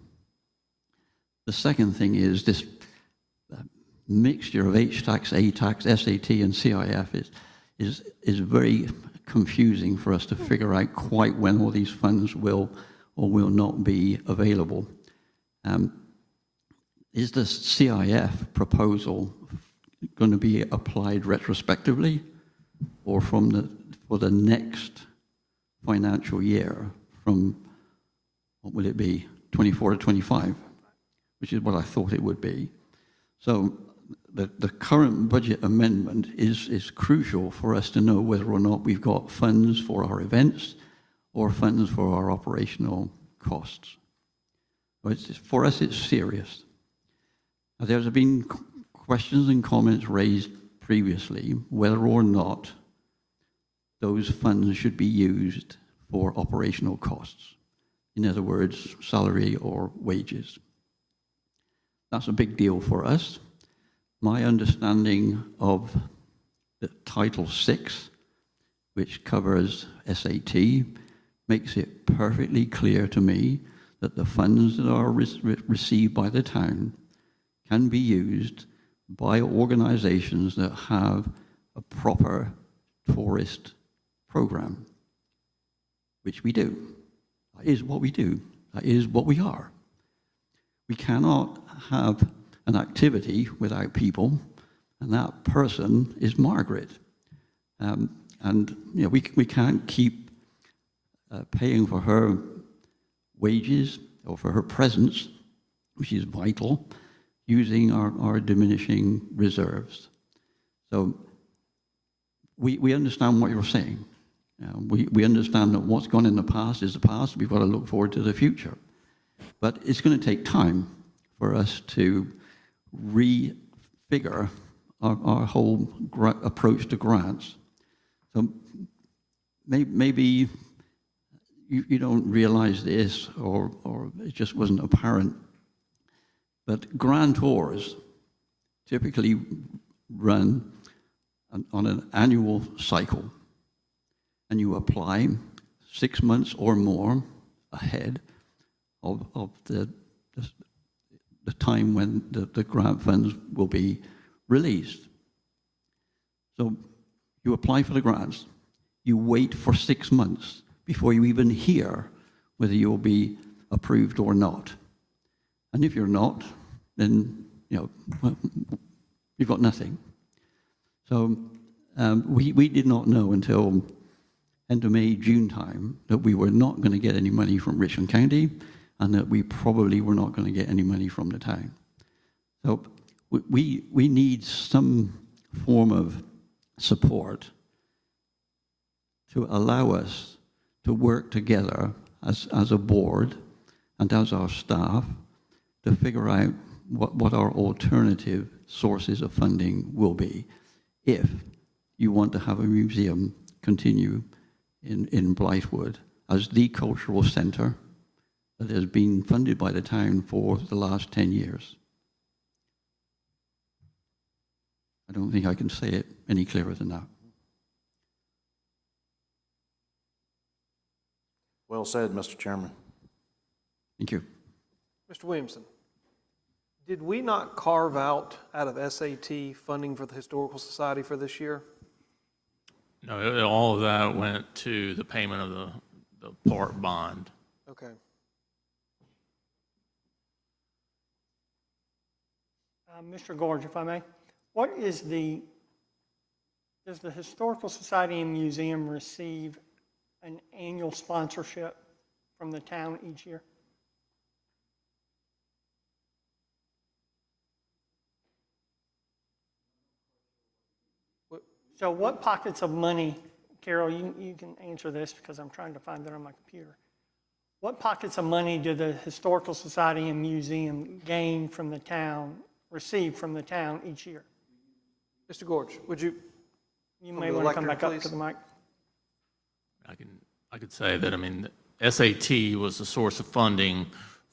The second thing is this mixture of HTAX, ATAX, SAT, and CIF is very confusing for us to figure out quite when all these funds will or will not be available. Is the CIF proposal going to be applied retrospectively or for the next financial year from, what will it be, 24 to 25, which is what I thought it would be. So the current budget amendment is crucial for us to know whether or not we've got funds for our events or funds for our operational costs. For us, it's serious. Now, there's been questions and comments raised previously whether or not those funds should be used for operational costs. In other words, salary or wages. That's a big deal for us. My understanding of the Title VI, which covers SAT, makes it perfectly clear to me that the funds that are received by the town can be used by organizations that have a proper tourist program, which we do. That is what we do. That is what we are. We cannot have an activity without people, and that person is Margaret. And you know, we can't keep paying for her wages or for her presence, which is vital, using our diminishing reserves. So we understand what you're saying. We understand that what's gone in the past is the past. We've got to look forward to the future. But it's going to take time for us to refigure our whole approach to grants. So maybe you don't realize this, or it just wasn't apparent, but grantors typically run on an annual cycle, and you apply 6 months or more ahead of the time when the grant funds will be released. So you apply for the grants, you wait for 6 months before you even hear whether you'll be approved or not. And if you're not, then you've got nothing. So we did not know until end of May, June time that we were not going to get any money from Richland County, and that we probably were not going to get any money from the town. So we need some form of support to allow us to work together as a board and as our staff to figure out what our alternative sources of funding will be if you want to have a museum continue in Blythewood as the cultural centre that has been funded by the town for the last 10 years. I don't think I can say it any clearer than that. Well said, Mr. Chairman. Thank you. Mr. Williamson, did we not carve out of SAT funding for the Historical Society for this year? No, all of that went to the payment of the park bond. Okay. Mr. Gorge, if I may, does the Historical Society and Museum receive an annual sponsorship from the town each year? So what pockets of money, Carol, you can answer this because I'm trying to find it on my computer. What pockets of money do the Historical Society and Museum gain from the town, receive from the town each year? Mr. Gorge, would you? You may want to come back up to the mic. I could say that, I mean, SAT was the source of funding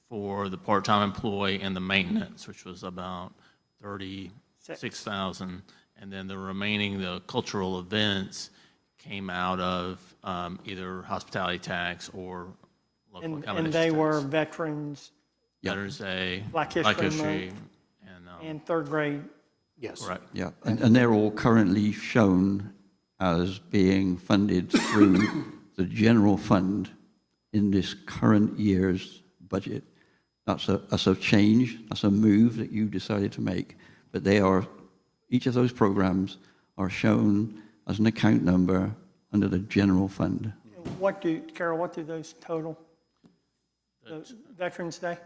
for the part-time employee and the maintenance, which was about 30. 6,000. And then the remaining, the cultural events came out of either hospitality tax or local And accommodations they tax. were veterans Veterans Day, Black History and third grade. Yes. correct. Yeah, and they're all currently shown as being funded through the general fund in this current year's budget. That's a change, that's a move that you decided to make, but they are, each of those programs are shown as an account number under the general fund. Carol, what do those total? The Veterans Day?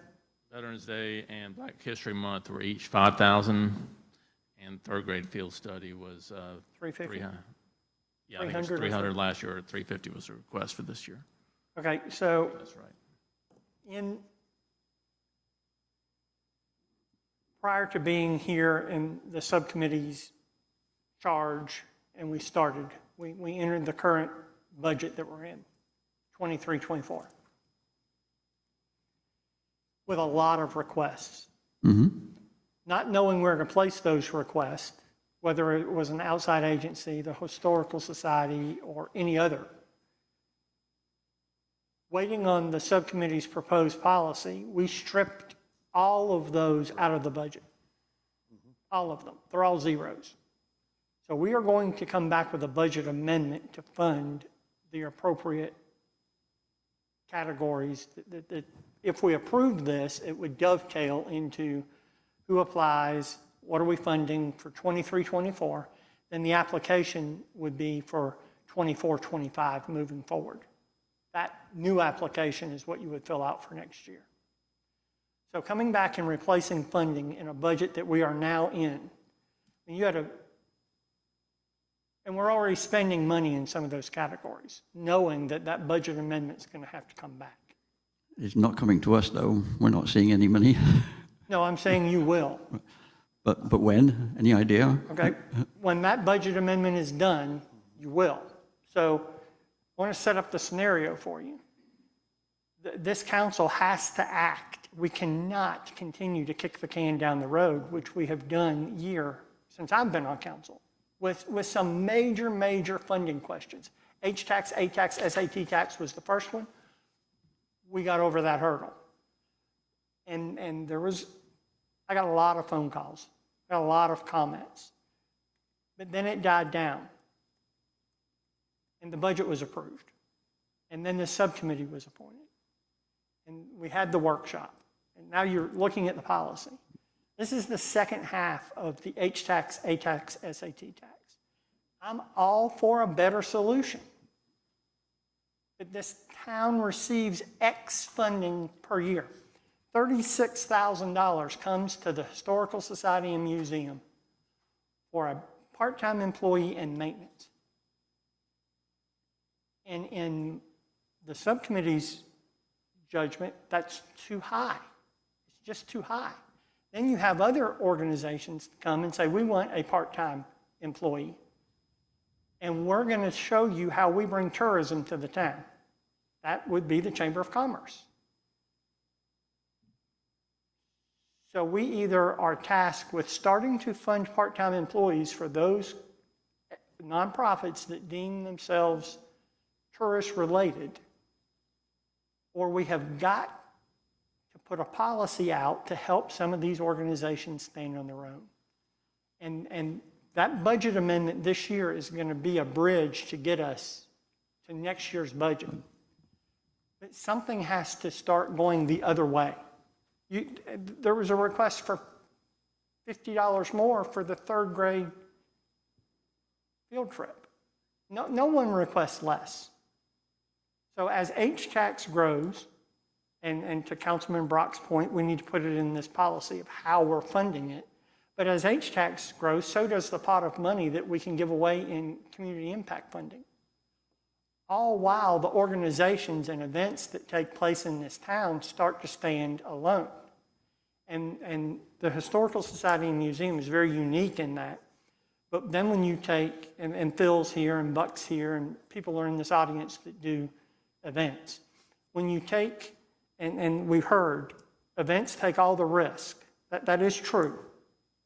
Veterans Day and Black History Month were each 5,000, and third grade field study was 350? 300. Yeah, I think it was 300 or 300 last year, or 350 was the request for this year. Okay, so That's right. prior to being here in the subcommittee's charge and we started, we entered the current budget that we're in, 23-24, with a lot of requests. Not knowing where to place those requests, whether it was an outside agency, the Historical Society, or any other. Waiting on the subcommittee's proposed policy, we stripped all of those out of the budget. All of them. They're all zeros. So we are going to come back with a budget amendment to fund the appropriate categories that if we approve this, it would dovetail into who applies, what are we funding for 23-24, then the application would be for 24-25 moving forward. That new application is what you would fill out for next year. So coming back and replacing funding in a budget that we are now in, and we're already spending money in some of those categories, knowing that that budget amendment is going to have to come back. It's not coming to us, though. We're not seeing any money. No, I'm saying you will. But when? Any idea? Okay, when that budget amendment is done, you will. So I want to set up the scenario for you. This council has to act. We cannot continue to kick the can down the road, which we have done since I've been on council, with some major funding questions. H-tax, A-tax, SAT tax was the first one. We got over that hurdle. And I got a lot of phone calls, got a lot of comments, but then it died down. And the budget was approved. And then the subcommittee was appointed. And we had the workshop. And now you're looking at the policy. This is the second half of the H-tax, A-tax, SAT tax. I'm all for a better solution. But this town receives X funding per year. $36,000 comes to the Historical Society and Museum for a part-time employee and maintenance. And in the subcommittee's judgment, that's too high. It's just too high. Then you have other organizations come and say, we want a part-time employee. And we're going to show you how we bring tourism to the town. That would be the Chamber of Commerce. So we either are tasked with starting to fund part-time employees for those nonprofits that deem themselves tourist-related, or we have got to put a policy out to help some of these organizations stand on their own. And that budget amendment this year is going to be a bridge to get us to next year's budget. But something has to start going the other way. There was a request for $50 more for the third grade field trip. No one requests less. So as H-tax grows, and to Councilman Brock's point, we need to put it in this policy of how we're funding it. But as H-tax grows, so does the pot of money that we can give away in community impact funding. All while the organizations and events that take place in this town start to stand alone. And the Historical Society and Museum is very unique in that. But then when you take, and Phil's here and Buck's here and people are in this audience that do events. When you take, and we heard, events take all the risk. That is true.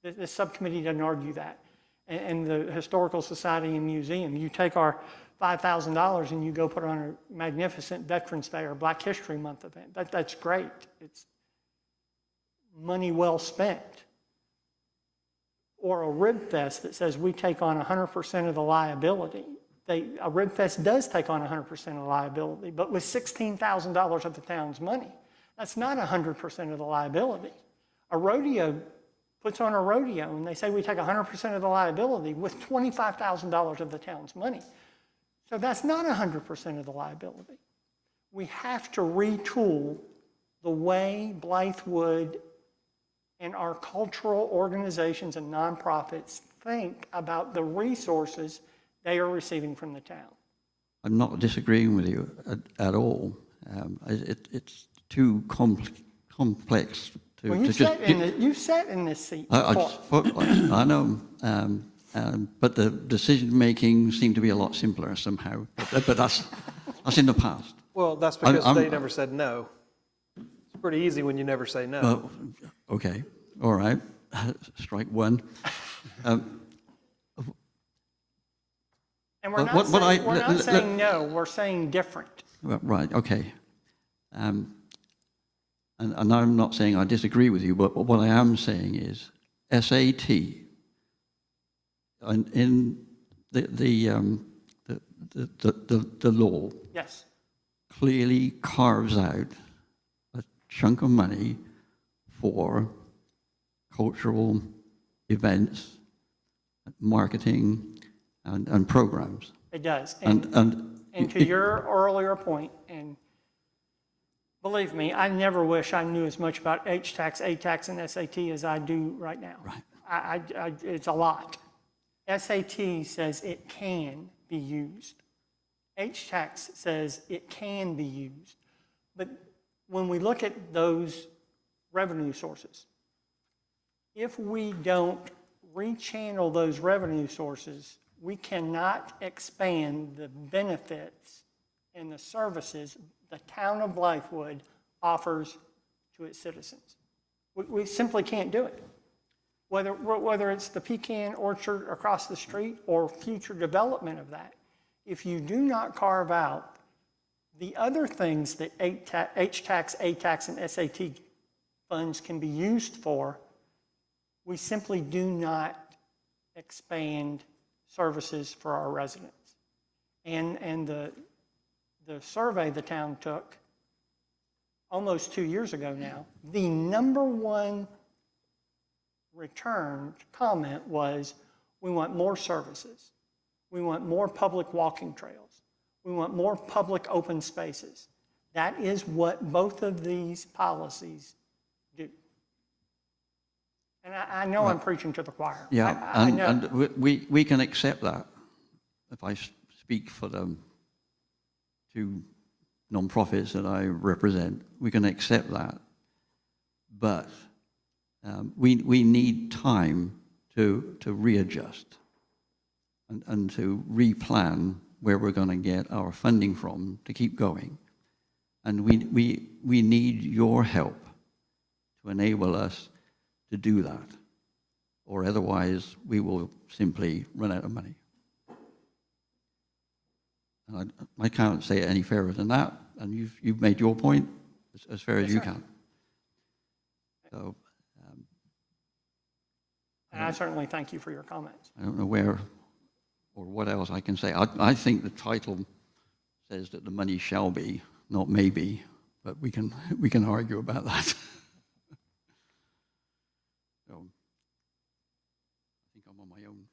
This subcommittee doesn't argue that. And the Historical Society and Museum, you take our $5,000 and you go put on a magnificent Veterans Day or Black History Month event. That's great. It's money well spent. Or a Rib Fest that says we take on 100% of the liability. A Rib Fest does take on 100% of the liability, but with $16,000 of the town's money. That's not 100% of the liability. A rodeo puts on a rodeo and they say we take 100% of the liability with $25,000 of the town's money. So that's not 100% of the liability. We have to retool the way Blythewood and our cultural organizations and nonprofits think about the resources they are receiving from the town. I'm not disagreeing with you at all. It's too complex to, Well, you sat in this seat before. I know, but the decision-making seemed to be a lot simpler somehow. But that's in the past. Well, that's because they never said no. It's pretty easy when you never say no. Okay, all right, strike one. And we're not saying no, we're saying different. Right, okay. And I'm not saying I disagree with you, but what I am saying is SAT in the law Yes. clearly carves out a chunk of money for cultural events, marketing, and programs. It does. And to your earlier point, and believe me, I never wish I knew as much about H-Tax, A-Tax, and SAT as I do right now. Right. It's a lot. SAT says it can be used. H-Tax says it can be used. But when we look at those revenue sources, if we don't rechannel those revenue sources, we cannot expand the benefits and the services the town of Blythewood offers to its citizens. We simply can't do it. Whether it's the pecan orchard across the street or future development of that, if you do not carve out the other things that H-Tax, A-Tax, and SAT funds can be used for, we simply do not expand services for our residents. And the survey the town took almost 2 years ago now, the number one returned comment was, we want more services. We want more public walking trails. We want more public open spaces. That is what both of these policies do. And I know I'm preaching to the choir. yeah, I know. and we can accept that. If I speak for the two non-profits that I represent, we can accept that. But we need time to readjust and to replan where we're going to get our funding from to keep going. And we need your help to enable us to do that, or otherwise we will simply run out of money. And I can't say it any fairer than that, and you've made your point as fair as you can. So, And I certainly thank you for your comments. I don't know where or what else I can say. I think the title says that the money shall be, not maybe, but we can argue about that. So, I think I'm on my own.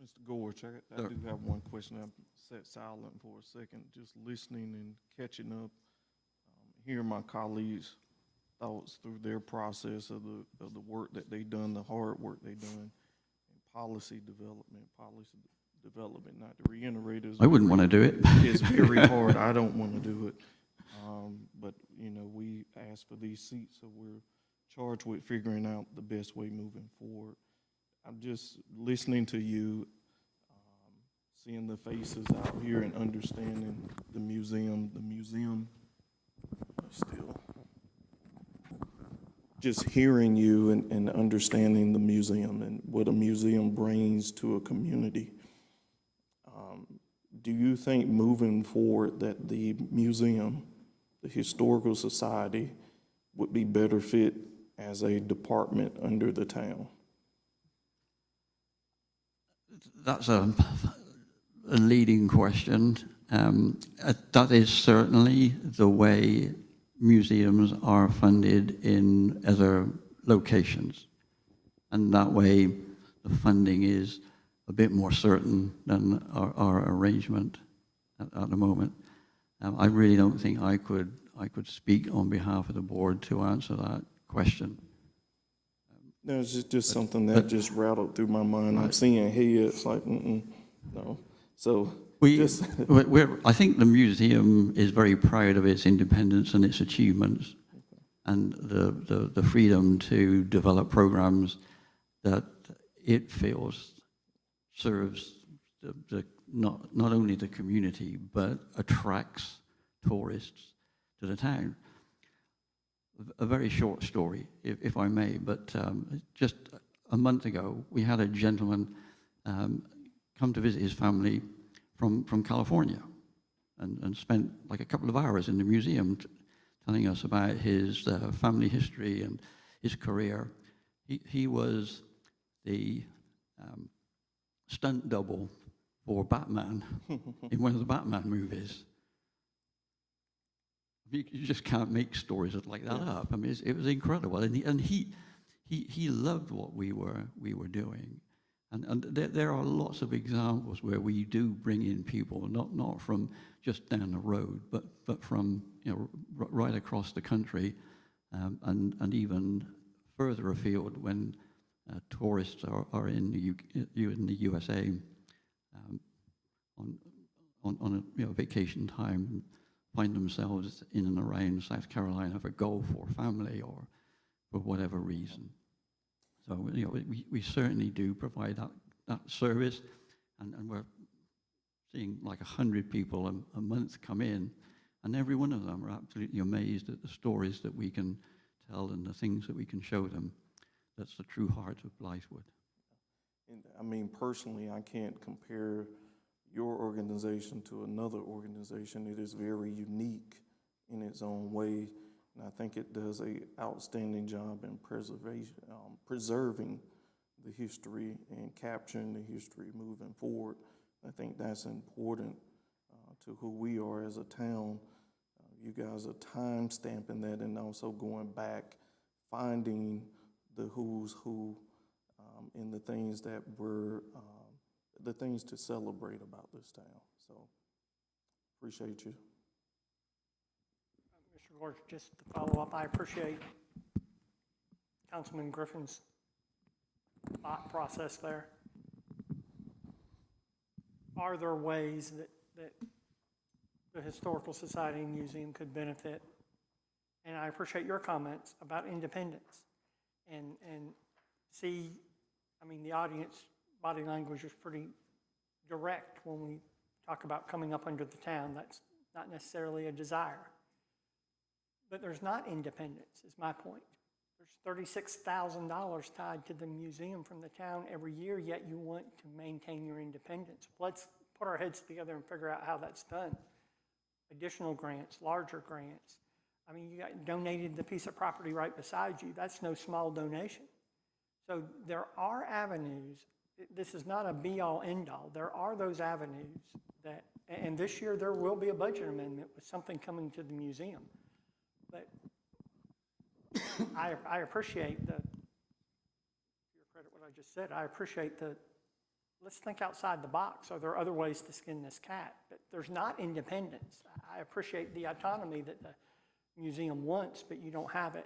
Mr. Gorge, I do have one question. I sat silent for a second, just listening and catching up, hearing my colleagues' thoughts through their process of the work that they done, the hard work they done, and policy development. Not to reiterate, I wouldn't want to do it. It's very hard. I don't want to do it, but we asked for these seats, so we're charged with figuring out the best way moving forward. I'm just listening to you, seeing the faces out here and understanding the museum still. just hearing you and understanding the museum and what a museum brings to a community, do you think moving forward that the museum, the Historical Society, would be better fit as a department under the town? That's a leading question. That is certainly the way museums are funded in other locations. And that way, the funding is a bit more certain than our arrangement at the moment. I really don't think I could speak on behalf of the board to answer that question. No, it's just something that just rattled through my mind. I'm seeing heads like, no. So I think the museum is very proud of its independence and its achievements, and the freedom to develop programs that it feels serves not only the community but attracts tourists to the town. A very short story, if I may, but just a month ago, we had a gentleman come to visit his family from California and spent like a couple of hours in the museum telling us about his family history and his career. He was the stunt double for Batman in one of the Batman movies. You just can't make stories like that up. I mean, it was incredible, and he loved what we were doing, and there are lots of examples where we do bring in people, not from just down the road, but from right across the country, and even further afield when tourists are in the USA on a vacation time. Find themselves in and around South Carolina for golf or family or for whatever reason. So we certainly do provide that service, and we're seeing like 100 people a month come in, and every one of them are absolutely amazed at the stories that we can tell and the things that we can show them. That's the true heart of Blythewood. And I mean, personally, I can't compare your organization to another organization. It is very unique in its own way, and I think it does an outstanding job in preserving the history and capturing the history moving forward. I think that's important to who we are as a town. You guys are time stamping that and also going back, finding the who's who in the things that were the things to celebrate about this town. So, appreciate you. Mr. Gorge, just to follow up, I appreciate Councilman Griffin's thought process there. Are there ways that the Historical Society and Museum could benefit? And I appreciate your comments about independence. And see, I mean, the audience body language is pretty direct when we talk about coming up under the town. That's not necessarily a desire. But there's not independence, is my point. There's $36,000 tied to the museum from the town every year, yet you want to maintain your independence. Let's put our heads together and figure out how that's done. Additional grants, larger grants. I mean, you got donated the piece of property right beside you. That's no small donation. So there are avenues. This is not a be-all, end-all. There are those avenues that, and this year there will be a budget amendment with something coming to the museum. But I appreciate to your credit what I just said, I appreciate let's think outside the box. Are there other ways to skin this cat? But there's not independence. I appreciate the autonomy that the museum wants, but you don't have it.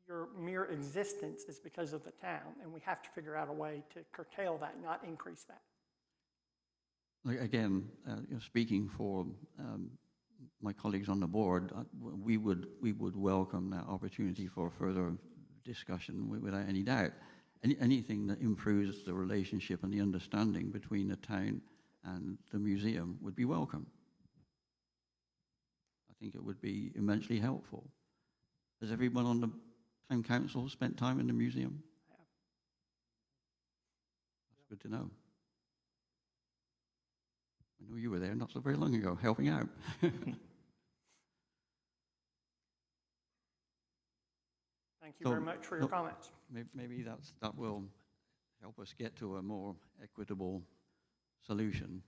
Your mere existence is because of the town, and we have to figure out a way to curtail that, not increase that. Again, speaking for my colleagues on the board, we would welcome that opportunity for further discussion without any doubt. Anything that improves the relationship and the understanding between the town and the museum would be welcome. I think it would be immensely helpful. Has everyone on the town council spent time in the museum? That's good to know. I know you were there not so very long ago, helping out. Thank you very much for your comments. Maybe that will help us get to a more equitable solution.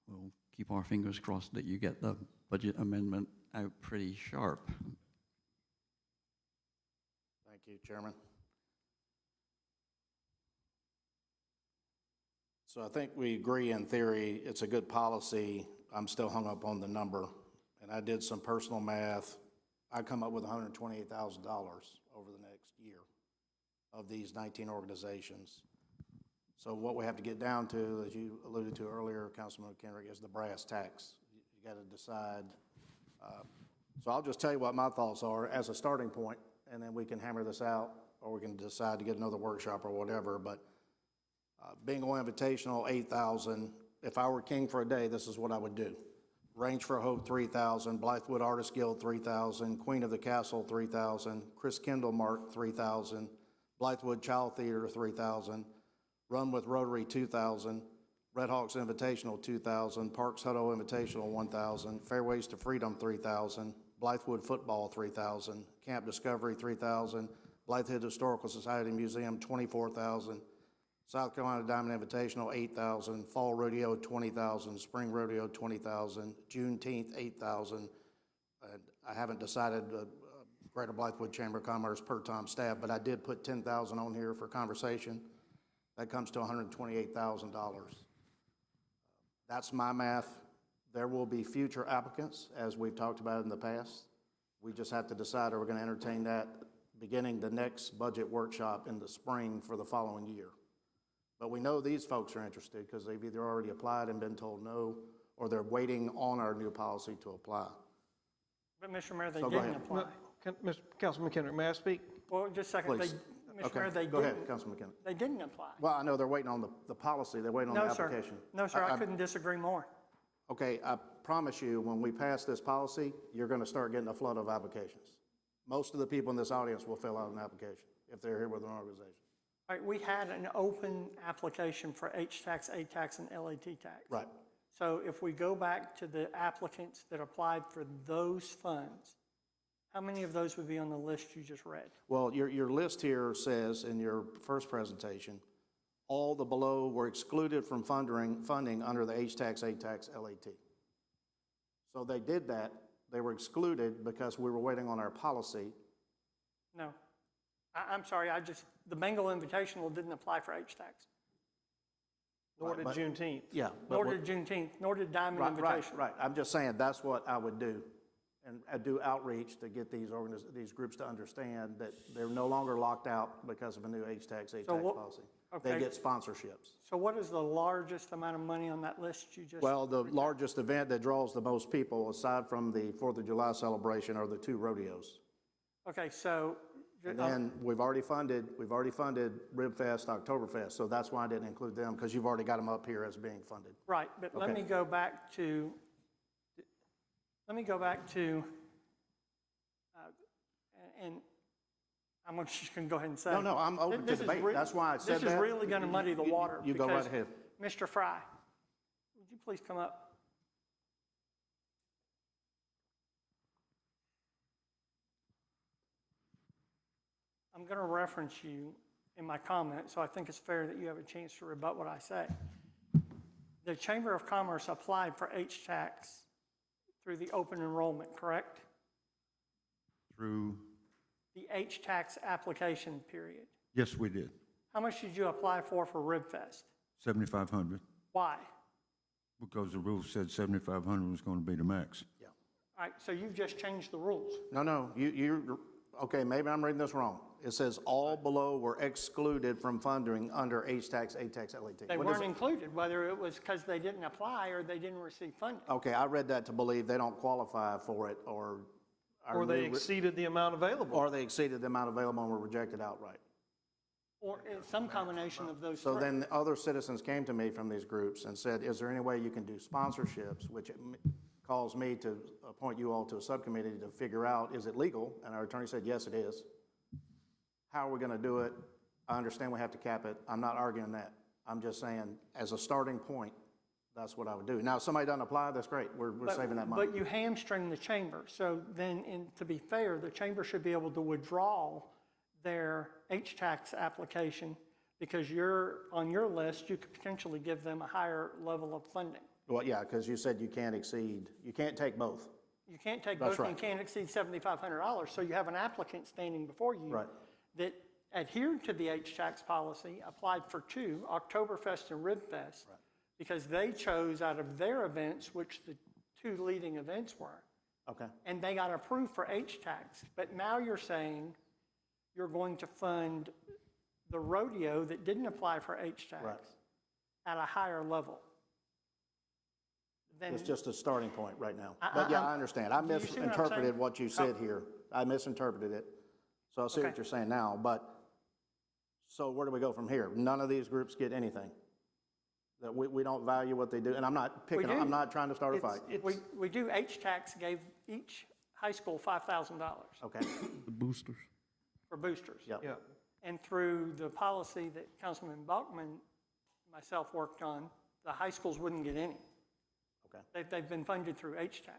We'll keep our fingers crossed that you get the budget amendment out pretty sharp. Thank you, Chairman. So I think we agree in theory, it's a good policy. I'm still hung up on the number. And I did some personal math. I come up with $128,000 over the next year of these 19 organizations. So what we have to get down to, as you alluded to earlier, Councilman McHenry, is the brass tacks. You got to decide. So I'll just tell you what my thoughts are as a starting point, and then we can hammer this out, or we can decide to get another workshop or whatever. But Bingo Invitational, 8,000. If I were king for a day, this is what I would do. Range for Hope, 3,000. Blythewood Artist Guild, 3,000. Queen of the Castle, 3,000. Chris Kendall Mark, 3,000. Blythewood Child Theater, 3,000. Run with Rotary, 2,000. Red Hawks Invitational, 2,000. Parks Hutto Invitational, 1,000. Fairways to Freedom, 3,000. Blythewood Football, 3,000. Camp Discovery, 3,000. Blythewood Historical Society Museum, 24,000. South Carolina Diamond Invitational, 8,000. Fall Rodeo, 20,000. Spring Rodeo, 20,000. Juneteenth, 8,000. And I haven't decided Greater Blythewood Chamber of Commerce per Tom staff, but I did put 10,000 on here for conversation. That comes to $128,000. That's my math. There will be future applicants, as we've talked about in the past. We just have to decide, are we going to entertain that beginning the next budget workshop in the spring for the following year? But we know these folks are interested because they've either already applied and been told no, or they're waiting on our new policy to apply. But Mr. Mayor, they So go didn't ahead. apply. Councilman McHenry, may I speak? Well, just a second. Please. Mr. Mayor, they Go ahead, didn't. Councilman McKenna. They didn't apply. Well, I know they're waiting on the policy, they're waiting on the No, sir. application. No, sir, I couldn't disagree more. Okay, I promise you, when we pass this policy, you're going to start getting a flood of applications. Most of the people in this audience will fill out an application if they're here with an organization. All right, we had an open application for H-tax, A-tax, and LAT tax. Right. So if we go back to the applicants that applied for those funds, how many of those would be on the list you just read? Well, your list here says in your first presentation, all the below were excluded from funding under the H-tax, A-tax, LAT. So they did that. They were excluded because we were waiting on our policy. No. I'm sorry, the Bengal Invitational didn't apply for H-tax. Nor did Juneteenth. Yeah. Nor did Juneteenth, nor did Diamond Invitational. Right. I'm just saying that's what I would do. And I do outreach to get these groups to understand that they're no longer locked out because of a new H-tax, A-tax policy. Okay. They get sponsorships. So what is the largest amount of money on that list you just? Well, the largest event that draws the most people, aside from the 4th of July celebration, are the 2 rodeos. Okay, so. And then we've already funded Ribfest, Oktoberfest, so that's why I didn't include them, because you've already got them up here as being funded. Right, but let me go back to, and I'm just going to go ahead and say. No, I'm open to debate. That's why I said that. This is really going to muddy the water. You go right because, ahead. Mr. Fry, would you please come up? I'm going to reference you in my comment, so I think it's fair that you have a chance to rebut what I say. The Chamber of Commerce applied for H-tax through the open enrollment, correct? Through, The H-tax application period. yes, we did. How much did you apply for Ribfest? 7,500, Why? because the rule said 7,500 was going to be the max. Yeah. All right, so you've just changed the rules. No, you're, okay, maybe I'm reading this wrong. It says all below were excluded from funding under H-tax, A-tax, LAT. They What is weren't it? included, whether it was because they didn't apply or they didn't receive funding. Okay, I read that to believe they don't qualify for it, or. Or they exceeded the amount available. Or they exceeded the amount available and were rejected outright. Or some combination of those So three. then other citizens came to me from these groups and said, is there any way you can do sponsorships, which calls me to appoint you all to a subcommittee to figure out, is it legal? And our attorney said, yes, it is. How are we going to do it? I understand we have to cap it. I'm not arguing that. I'm just saying, as a starting point, that's what I would do. Now, if somebody doesn't apply, that's great. We're saving that money. But you hamstring the chamber. So then, to be fair, the chamber should be able to withdraw their HTAX application because on your list, you could potentially give them a higher level of funding. Well, yeah, because you said you can't take both. You can't take That's both and you right. can't exceed $7,500. So you have an applicant standing before you Right. that adhered to the HTAX policy, applied for two, Oktoberfest and Ribfest, because they chose out of their events, which the two leading events were, Okay. and they got approved for HTAX. But now you're saying you're going to fund the rodeo that didn't apply for HTAX Right. at a higher level. Then It's just a starting point right now. But yeah, I understand. I Do you see what I'm saying? misinterpreted what you said here. I misinterpreted it. So I see what Okay. you're saying now, but, so where do we go from here? None of these groups get anything? That we don't value what they do? And I'm not We do. I'm not trying to start a fight. we do. HTAX gave each high school $5,000 Okay, The boosters. for boosters. yep. Yeah. And through the policy that Councilman Bachman, myself worked on, the high schools wouldn't get any. Okay. They've been funded through HTAX.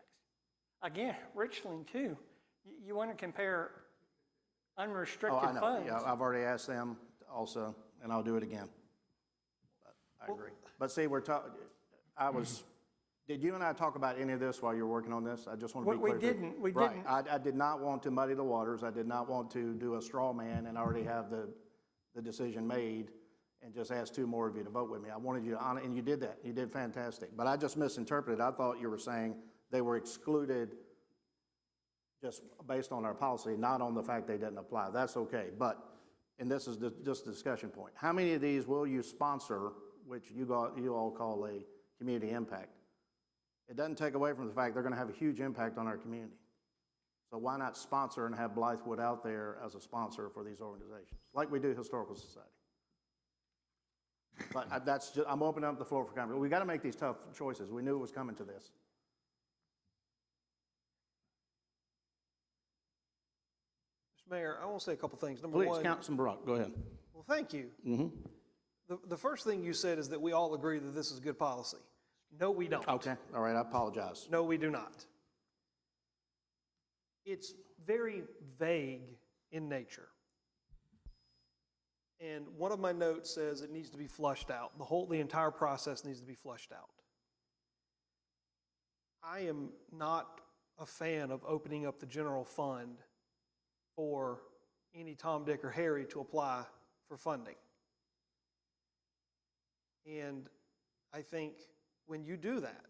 Again, Richland too. You want to compare Oh, unrestricted I know. funds. Yeah, I've already asked them also, and I'll do it again. But I agree. But see, did you and I talk about any of this while you were working on this? I just want to be We clear. didn't. We Right. didn't. I did not want to muddy the waters. I did not want to do a straw man and already have the decision made and just ask two more of you to vote with me. I wanted you to honor, and you did that. You did fantastic. But I just misinterpreted. I thought you were saying they were excluded just based on our policy, not on the fact they didn't apply. That's okay. But, and this is just a discussion point, how many of these will you sponsor, which you all call a community impact? It doesn't take away from the fact they're going to have a huge impact on our community. So why not sponsor and have Blythewood out there as a sponsor for these organizations, like we do Historical Society? But I'm opening up the floor for conversation. We got to make these tough choices. We knew it was coming to this. Mr. Mayor, I want to say a couple things. Number Please, one, Councilman Brock, go ahead. well, thank you. The first thing you said is that we all agree that this is good policy. No, we don't. Okay, all right, I apologize. No, we do not. It's very vague in nature. And one of my notes says it needs to be flushed out. The entire process needs to be flushed out. I am not a fan of opening up the general fund for any Tom, Dick, or Harry to apply for funding. And I think when you do that,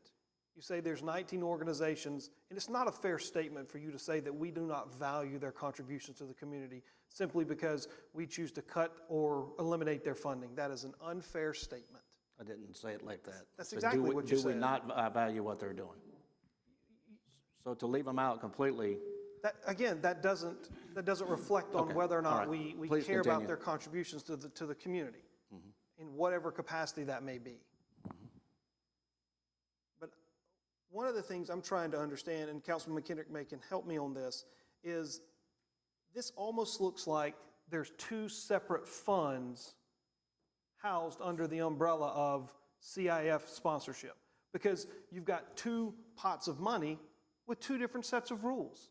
you say there's 19 organizations, and it's not a fair statement for you to say that we do not value their contributions to the community simply because we choose to cut or eliminate their funding. That is an unfair statement. I didn't say it like that. That's I said, exactly what you Do we said. not value what they're doing? So to leave them out completely, That doesn't reflect on Okay, whether or all not right. we Please care about continue. their contributions to the community, in whatever capacity that may be. But one of the things I'm trying to understand, and Councilman McKinnick can help me on this, is this almost looks like there's two separate funds housed under the umbrella of CIF sponsorship, because you've got two pots of money with two different sets of rules.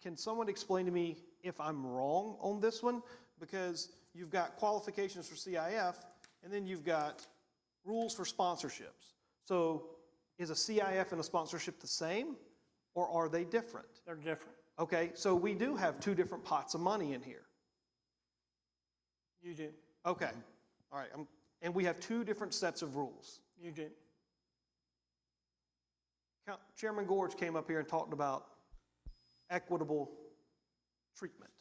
Can someone explain to me if I'm wrong on this one? Because you've got qualifications for CIF, and then you've got rules for sponsorships. So is a CIF and a sponsorship the same, or are they different? They're different. Okay, so we do have two different pots of money in here. You do. Okay, all right, and we have two different sets of rules. You do. Chairman Gorge came up here and talked about equitable treatment.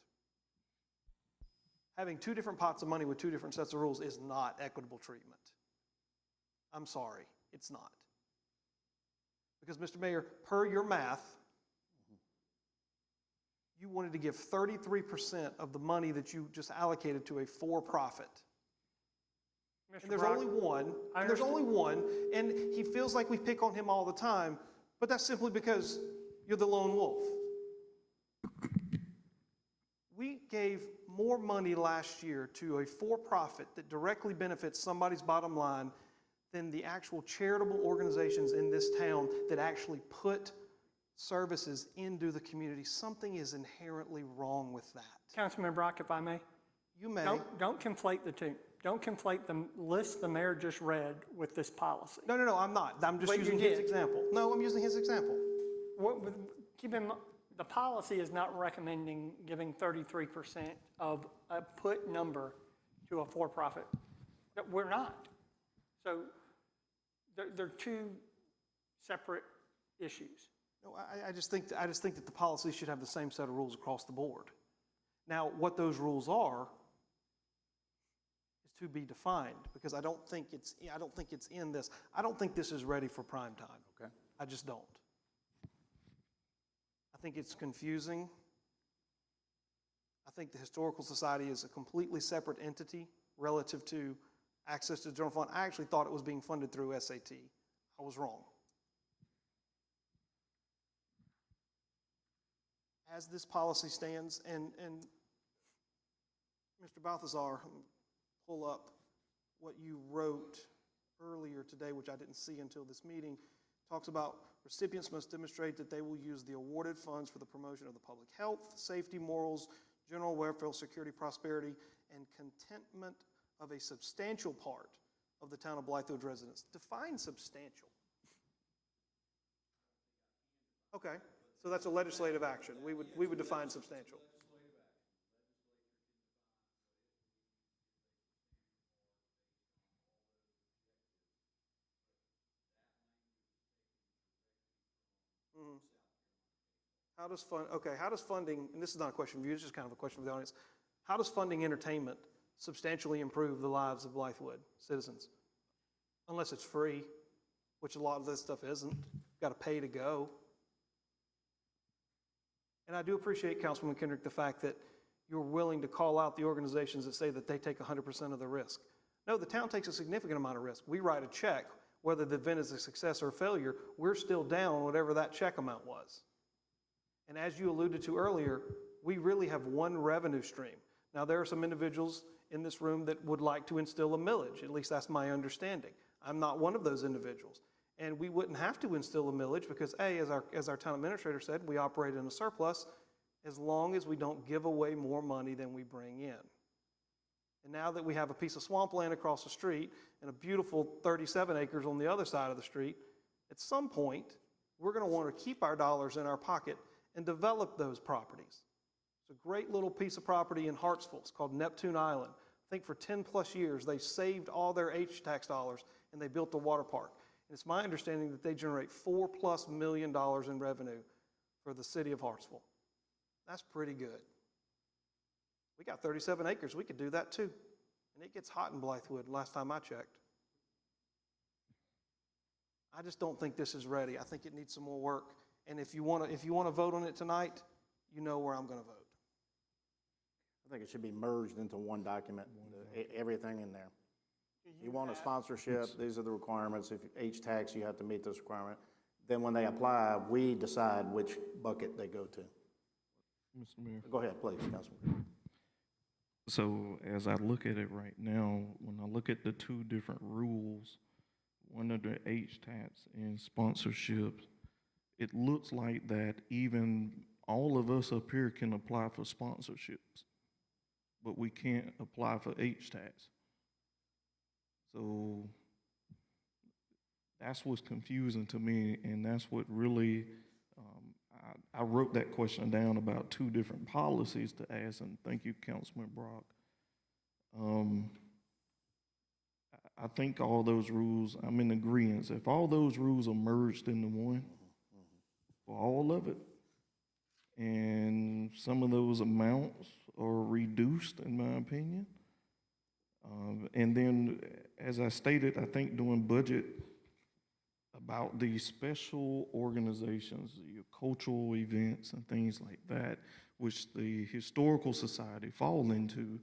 Having two different pots of money with two different sets of rules is not equitable treatment. I'm sorry, it's not. Because, Mr. Mayor, per your math, you wanted to give 33% of the money that you just allocated to a for-profit. Mr. And there's Brock, only one, I and there's only understand. one, and he feels like we pick on him all the time, but that's simply because you're the lone wolf. We gave more money last year to a for-profit that directly benefits somebody's bottom line than the actual charitable organizations in this town that actually put services into the community. Something is inherently wrong with that. Councilman Brock, if I may. You may. Don't conflate the two. Don't conflate the list the mayor just read with this policy. No, I'm not. I'm just But you using his did. example. No, I'm using his example. Keep in mind, the policy is not recommending giving 33% of a put number to a for-profit. We're not. So they're two separate issues. No, I just think that the policy should have the same set of rules across the board. Now, what those rules are is to be defined, because I don't think it's in this. I don't think this is ready for prime time. Okay. I just don't. I think it's confusing. I think the Historical Society is a completely separate entity relative to access to the general fund. I actually thought it was being funded through SAT. I was wrong. As this policy stands, and Mr. Balthazar, pull up what you wrote earlier today, which I didn't see until this meeting, talks about recipients must demonstrate that they will use the awarded funds for the promotion of the public health, safety, morals, general welfare, security, prosperity, and contentment of a substantial part of the town of Blythewood residents. Define substantial. Okay, so that's a legislative action. We would define substantial. How does funding, and this is not a question for you, it's just kind of a question for the audience. How does funding entertainment substantially improve the lives of Blythewood citizens? Unless it's free, which a lot of this stuff isn't. You've got to pay to go. And I do appreciate, Councilman Kendrick, the fact that you're willing to call out the organizations that say that they take 100% of the risk. No, the town takes a significant amount of risk. We write a check, whether the event is a success or a failure, we're still down whatever that check amount was. And as you alluded to earlier, we really have one revenue stream. Now, there are some individuals in this room that would like to instill a millage. At least that's my understanding. I'm not one of those individuals. And we wouldn't have to instill a millage because, A, as our town administrator said, we operate in a surplus as long as we don't give away more money than we bring in. And now that we have a piece of swampland across the street and a beautiful 37 acres on the other side of the street, at some point, we're going to want to keep our dollars in our pocket and develop those properties. It's a great little piece of property in Hartsville. It's called Neptune Island. I think for 10 plus years, they saved all their H-tax dollars and they built the water park. And it's my understanding that they generate $4+ million in revenue for the city of Hartsville. That's pretty good. We got 37 acres. We could do that too. And it gets hot in Blythewood last time I checked. I just don't think this is ready. I think it needs some more work. And if you want to vote on it tonight, you know where I'm going to vote. I think it should be merged into one document, everything in there. You want a sponsorship, these are the requirements. If H-tax, you have to meet this requirement. Then when they apply, we decide which bucket they go to. Mr. Mayor. Go ahead, please, Councilman. So as I look at it right now, when I look at the two different rules, one of the H-tax and sponsorships, it looks like that even all of us up here can apply for sponsorships, but we can't apply for H-tax. So that's what's confusing to me, and that's what really, I wrote that question down about two different policies to ask, and thank you, Councilman Brock. I think all those rules, I'm in agreement. If all those rules are merged into one, for all of it, and some of those amounts are reduced, in my opinion. And then, as I stated, I think during budget, about the special organizations, your cultural events and things like that, which the Historical Society fall into,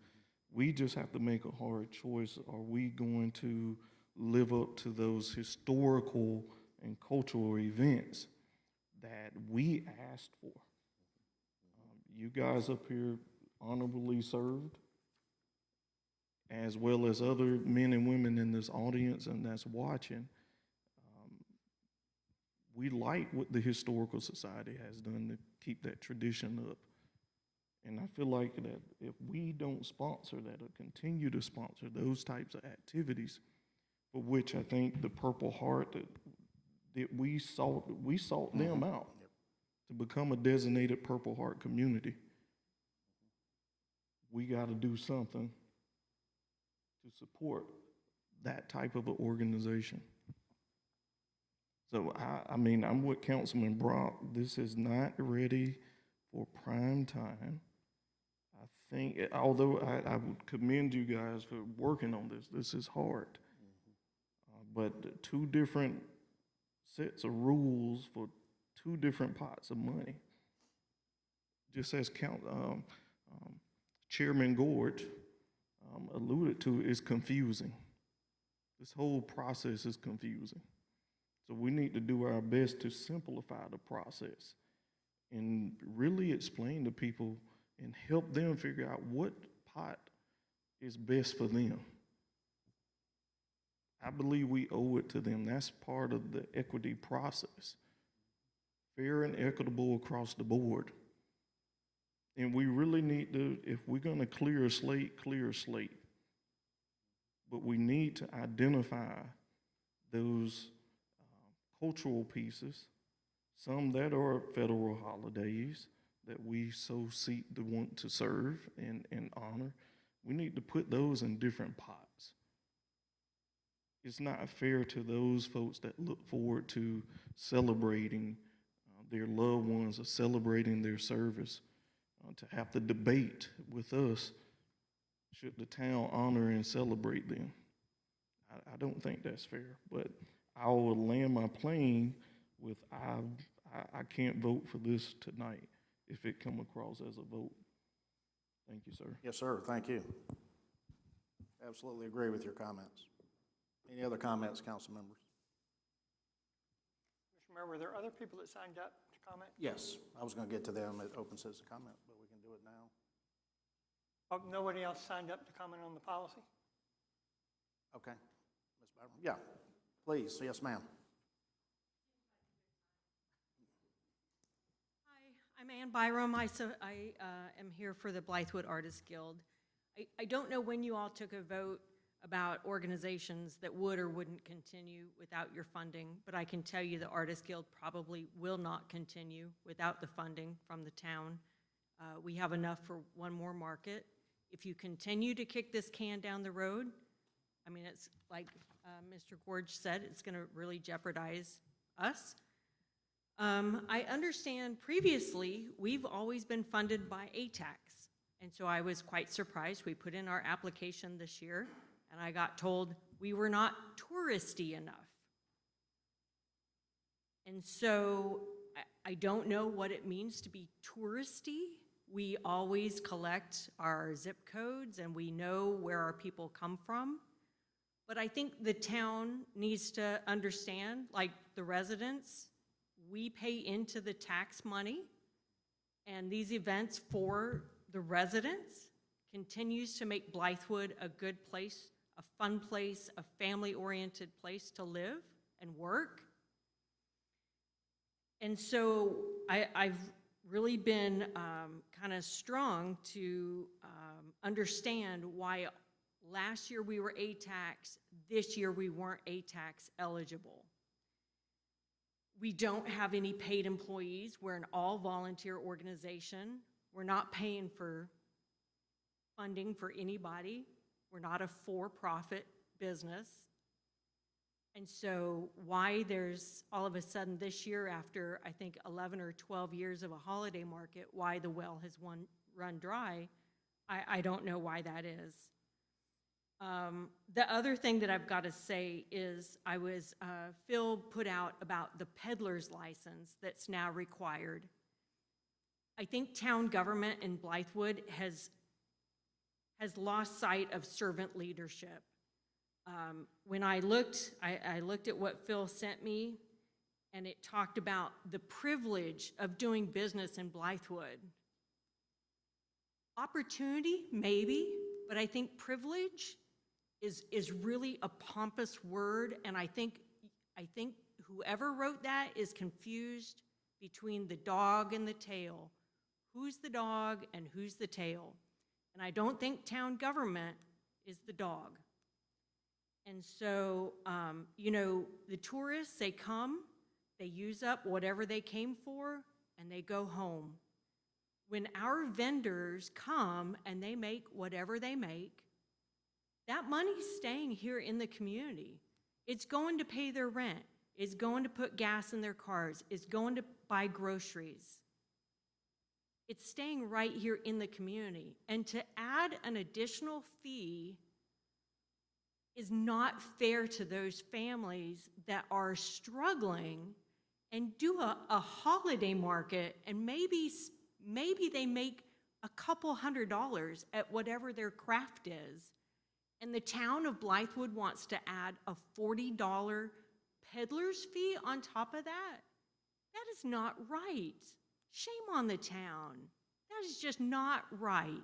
We just have to make a hard choice. Are we going to live up to those historical and cultural events that we asked for? You guys up here honorably served, as well as other men and women in this audience and that's watching. We like what the Historical Society has done to keep that tradition up. And I feel like that if we don't sponsor that or continue to sponsor those types of activities, for which I think the Purple Heart, that we sought them out to become a designated Purple Heart community. We got to do something to support that type of an organization. So, I mean, I'm with Councilman Brock. This is not ready for prime time. I think, although I would commend you guys for working on this, this is hard. But two different sets of rules for two different pots of money, just as Chairman Gorge alluded to, is confusing. This whole process is confusing. So we need to do our best to simplify the process and really explain to people and help them figure out what pot is best for them. I believe we owe it to them. That's part of the equity process. Fair and equitable across the board. And we really need to, if we're going to clear a slate, clear a slate. But we need to identify those cultural pieces, some that are federal holidays that we so seek to want to serve and honor. We need to put those in different pots. It's not fair to those folks that look forward to celebrating their loved ones or celebrating their service to have to debate with us, should the town honor and celebrate them. I don't think that's fair, but I will land my plane with I can't vote for this tonight if it come across as a vote. Thank you, sir. Yes, sir, thank you. Absolutely agree with your comments. Any other comments, council members? Mr. Mayor, were there other people that signed up to comment? Yes, I was going to get to them at open citizen comment, but we can do it now. Oh, nobody else signed up to comment on the policy? Okay. Ms. Byram? Yeah, please. Yes, ma'am. Hi, I'm Ann Byram. I am here for the Blythewood Artists Guild. I don't know when you all took a vote about organizations that would or wouldn't continue without your funding, but I can tell you the Artists Guild probably will not continue without the funding from the town. We have enough for one more market. If you continue to kick this can down the road, I mean, it's like Mr. Gorge said, it's going to really jeopardize us. I understand previously we've always been funded by ATAX, and so I was quite surprised. We put in our application this year, and I got told we were not touristy enough. And so I don't know what it means to be touristy. We always collect our zip codes, and we know where our people come from. But I think the town needs to understand, like the residents, we pay into the tax money, and these events for the residents continues to make Blythewood a good place, a fun place, a family-oriented place to live and work. And so I've really been kind of strong to understand why last year we were ATAX, this year we weren't ATAX eligible. We don't have any paid employees. We're an all-volunteer organization. We're not paying for funding for anybody. We're not a for-profit business. And so why there's all of a sudden this year, after I think 11 or 12 years of a holiday market, why the well has run dry, I don't know why that is. The other thing that I've got to say is Phil put out about the peddler's license that's now required. I think town government in Blythewood has has lost sight of servant leadership. When I looked at what Phil sent me, and it talked about the privilege of doing business in Blythewood. Opportunity, maybe, but I think privilege is really a pompous word, and I think whoever wrote that is confused between the dog and the tail. Who's the dog and who's the tail? And I don't think town government is the dog. And so, the tourists, they come, they use up whatever they came for, and they go home. When our vendors come and they make whatever they make, that money's staying here in the community. It's going to pay their rent. It's going to put gas in their cars. It's going to buy groceries. It's staying right here in the community. And to add an additional fee is not fair to those families that are struggling and do a holiday market, and maybe they make a couple $100 at whatever their craft is. And the town of Blythewood wants to add a $40 peddler's fee on top of that. That is not right. Shame on the town. That is just not right.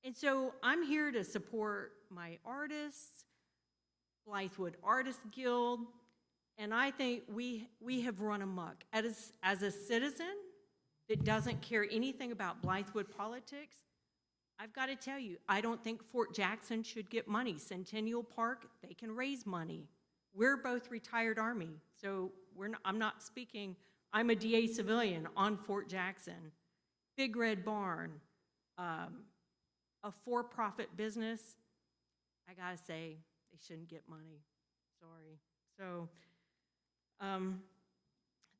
And so I'm here to support my artists, Blythewood Artists Guild, and I think we have run amok. As a citizen that doesn't care anything about Blythewood politics, I've got to tell you, I don't think Fort Jackson should get money. Centennial Park, they can raise money. We're both retired Army, so I'm not speaking, I'm a DA civilian on Fort Jackson. Big Red Barn, a for-profit business, I gotta say, they shouldn't get money. Sorry. So,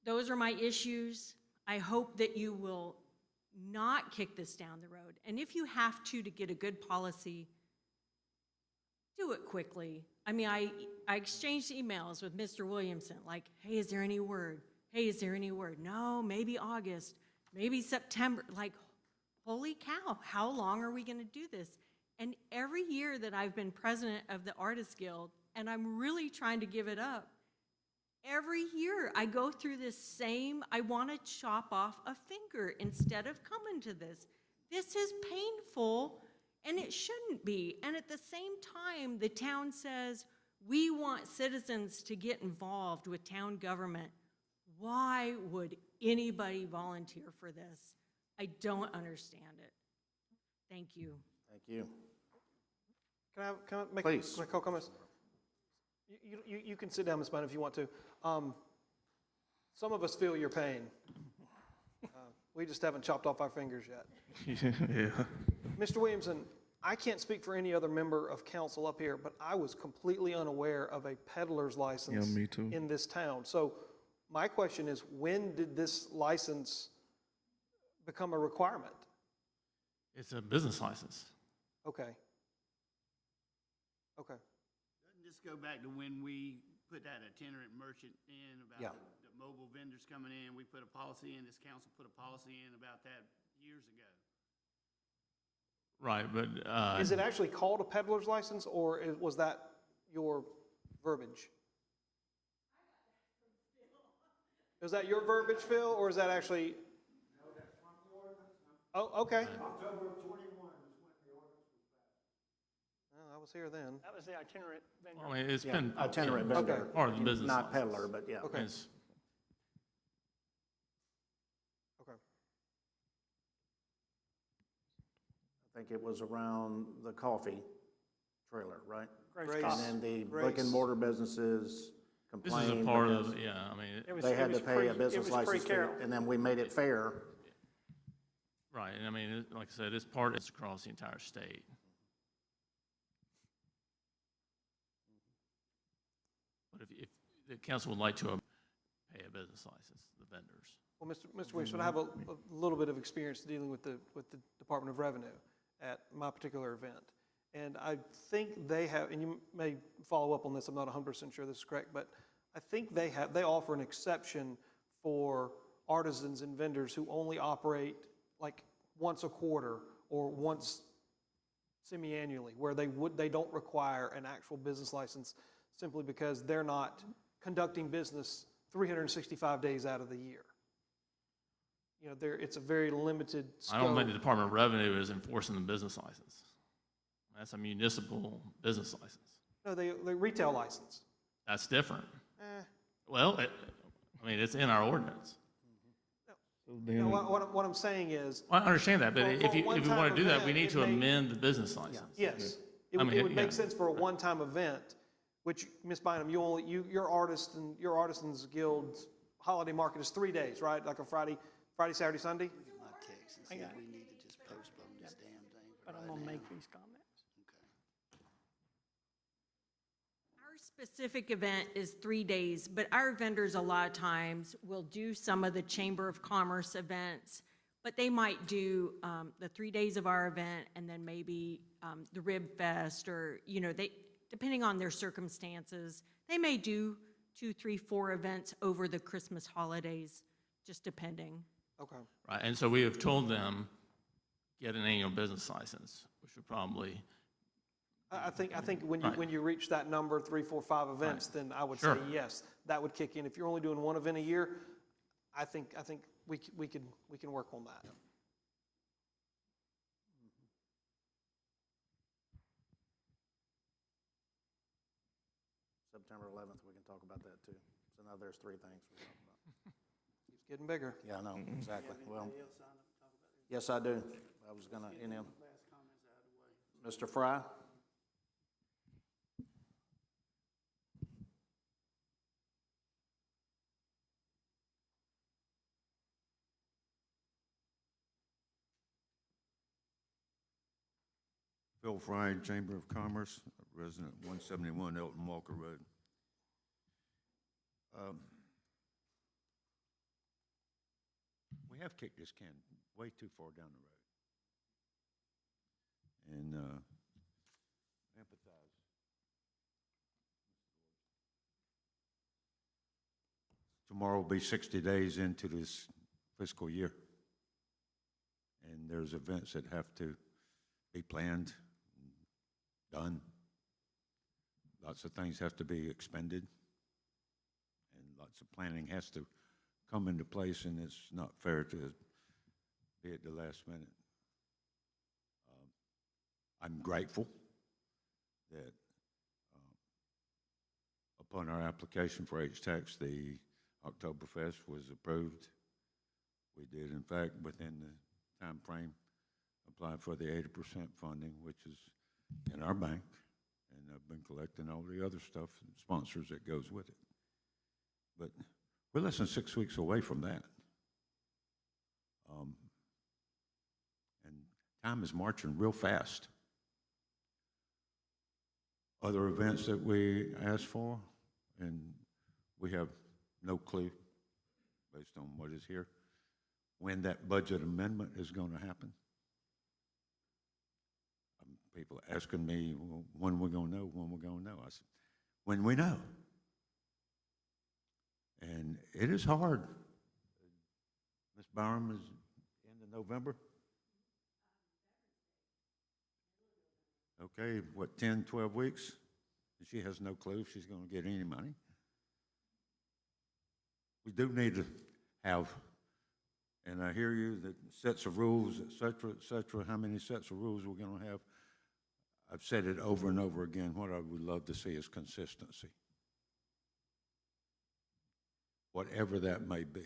those are my issues. I hope that you will not kick this down the road. And if you have to get a good policy, do it quickly. I mean, I exchanged emails with Mr. Williamson, like, hey, is there any word? Hey, is there any word? No, maybe August, maybe September. Like, holy cow, how long are we gonna do this? And every year that I've been president of the Artists Guild, and I'm really trying to give it up, every year I go through this same, I want to chop off a finger instead of coming to this. This is painful, and it shouldn't be. And at the same time, the town says, we want citizens to get involved with town government. Why would anybody volunteer for this? I don't understand it. Thank you. Thank you. Can I make Please. a couple comments? You can sit down, Ms. Bunn, if you want to. Some of us feel your pain. We just haven't chopped off our fingers yet. Yeah. Mr. Williamson, I can't speak for any other member of council up here, but I was completely unaware of a peddler's license Yeah, me too. in this town. So my question is, when did this license become a requirement? It's a business license. Okay. Okay. Doesn't this go back to when we put that itinerant merchant in about Yeah. the mobile vendors coming in? We put a policy in, this council put a policy in about that years ago. Right, but Is it actually called a peddler's license, or was that your verbiage? Is that your verbiage, Phil, or is that actually? No, that's from the ordinance. Oh, okay. October of 21 is when the ordinance was passed. Well, I was here then. That was the itinerant vendor. I mean, it's Yeah, been itinerant yeah, vendor. part of the business Not license. peddler, but yeah. Okay. It's- Okay. I think it was around the coffee trailer, right? Grace. And then the brick and mortar businesses This is complained a part because of, yeah, I mean, It was- they it had was to pay pre- a business it was license fee, pre-Carroll. and then we made it fair. right, and I mean, like I said, it's part, it's across the entire state. But if the council would like to pay a business license, the vendors. Well, Mr. Williamson, I have a little bit of experience dealing with the Department of Revenue at my particular event. And I think they have, and you may follow up on this, I'm not 100% sure this is correct, but I think they offer an exception for artisans and vendors who only operate like once a quarter or once semi-annually, where they don't require an actual business license simply because they're not conducting business 365 days out of the year. You know, it's a very limited scope. I don't think the Department of Revenue is enforcing the business license. That's a municipal business license. No, they retail license. That's different. Well, I mean, it's in our ordinance. So You know, then, what I'm saying is, Well, I understand that, but For if you want one-time to do that, we event, need it to may- amend the business license. yes, it I would, mean, it would yeah. make sense for a one-time event, which, Ms. Bynum, your Artisans Guild's holiday market is 3 days, right? Like a Friday, Saturday, Sunday? My text and I see got if it. we need to just postpone this damn thing for But I'm right gonna now. make these comments. Our specific event is 3 days, but our vendors a lot of times will do some of the Chamber of Commerce events, but they might do the 3 days of our event and then maybe the Rib Fest, or, you know, depending on their circumstances, they may do 2, 3, 4 events over the Christmas holidays, just depending. Okay. Right, and so we have told them, get an annual business license, which would probably, I think Right. when you reach that number, 3, 4, 5 events, Right. then I would Sure. say yes, that would kick in. If you're only doing one event a year, I think we can work on that. September 11th, we can talk about that too. So now there's 3 things we're talking about. Keeps getting bigger. Yeah, I know, exactly. Well, yes, I do. I was gonna, Mr. Fry? Phil Fry, Chamber of Commerce, resident 171 Elton Walker Road. We have kicked this can way too far down the road. And empathize. Tomorrow will be 60 days into this fiscal year. And there's events that have to be planned, done. Lots of things have to be expended, and lots of planning has to come into place, and it's not fair to be at the last minute. I'm grateful that upon our application for H-Tax, the Oktoberfest was approved. We did, in fact, within the time frame, apply for the 80% funding, which is in our bank, and I've been collecting all the other stuff, and sponsors that goes with it. But we're less than 6 weeks away from that. And time is marching real fast. Other events that we asked for, and we have no clue, based on what is here, when that budget amendment is going to happen. People asking me, well, when we're going to know, when we're going to know. I said, when we know. And it is hard. Ms. Byram is end of November? Okay, what, 10, 12 weeks? And she has no clue if she's going to get any money. We do need to have, and I hear you, that sets of rules, et cetera, how many sets of rules we're going to have. I've said it over and over again, what I would love to see is consistency. Whatever that may be.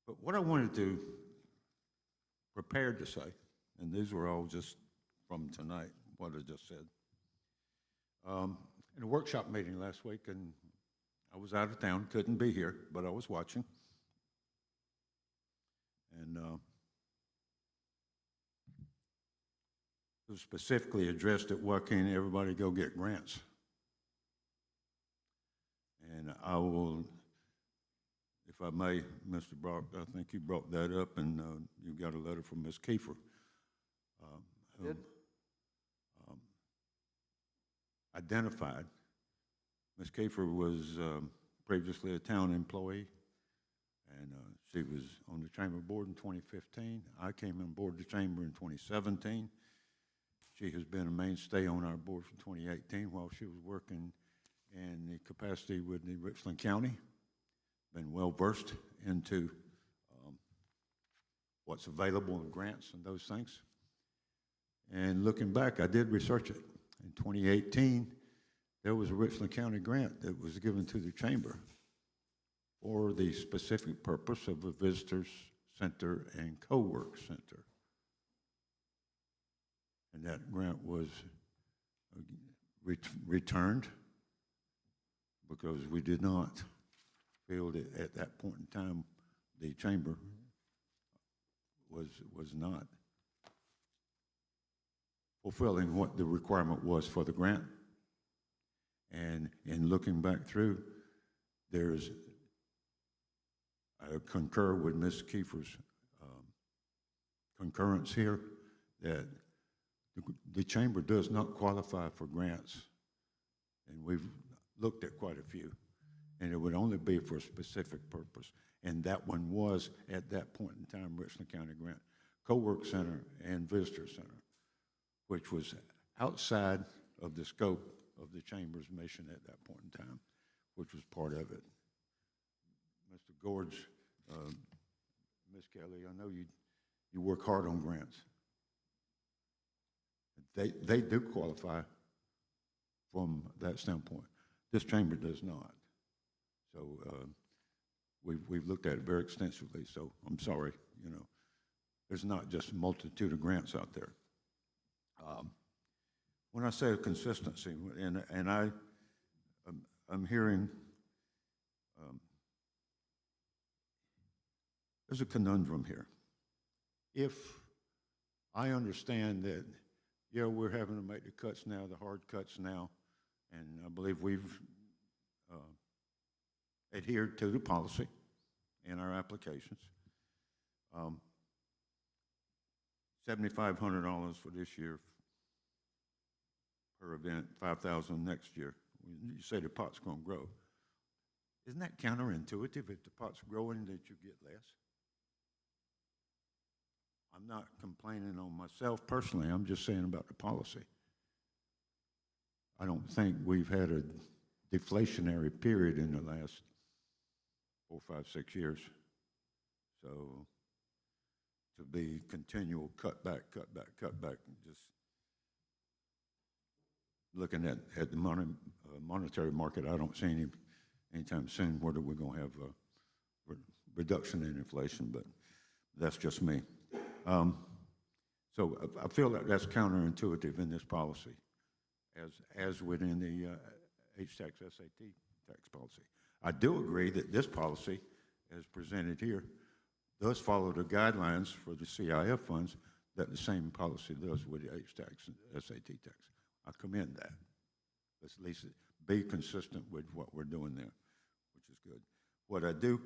But what I wanted to prepared to say, and these were all just from tonight, what I just said. In a workshop meeting last week, and I was out of town, couldn't be here, but I was watching. And it was specifically addressed at why can't everybody go get grants? And I will, if I may, Mr. Brock, I think you brought that up, and you got a letter from Ms. Kiefer. Who identified. Ms. Kiefer was previously a town employee, and She was on the chamber board in 2015. I came on board the chamber in 2017. She has been a mainstay on our board from 2018 while she was working in the capacity with the Richland County. Been well-versed into what's available in grants and those things. And looking back, I did research it. In 2018, there was a Richland County grant that was given to the chamber for the specific purpose of a visitors center and co-work center. And that grant was returned because we did not feel that at that point in time the chamber was not fulfilling what the requirement was for the grant. And in looking back through, I concur with Ms. Kiefer's concurrence here that the chamber does not qualify for grants. And we've looked at quite a few. And it would only be for a specific purpose. And that one was, at that point in time, Richland County grant, co-work center and visitor center, which was outside of the scope of the chamber's mission at that point in time, which was part of it. Mr. Gorge, Ms. Kelly, I know you work hard on grants. They do qualify from that standpoint. This chamber does not. So we've looked at it very extensively, so I'm sorry, you know. There's not just a multitude of grants out there. When I say consistency, and I'm hearing, there's a conundrum here. If I understand that, yeah, we're having to make the cuts now, the hard cuts now, and I believe we've adhered to the policy in our applications. $7,500 for this year per event, $5,000 next year. You say the pot's going to grow. Isn't that counterintuitive? If the pot's growing, that you get less? I'm not complaining on myself personally. I'm just saying about the policy. I don't think we've had a deflationary period in the last 4, 5, 6 years. So to be continual cut back, and just looking at the monetary market, I don't see anytime soon whether we're going to have a reduction in inflation, but that's just me. So I feel that that's counterintuitive in this policy, as within the HTAX SAT tax policy. I do agree that this policy, as presented here, does follow the guidelines for the CIF funds that the same policy does with the HTAX and SAT tax. I commend that. Let's at least be consistent with what we're doing there, which is good. What I do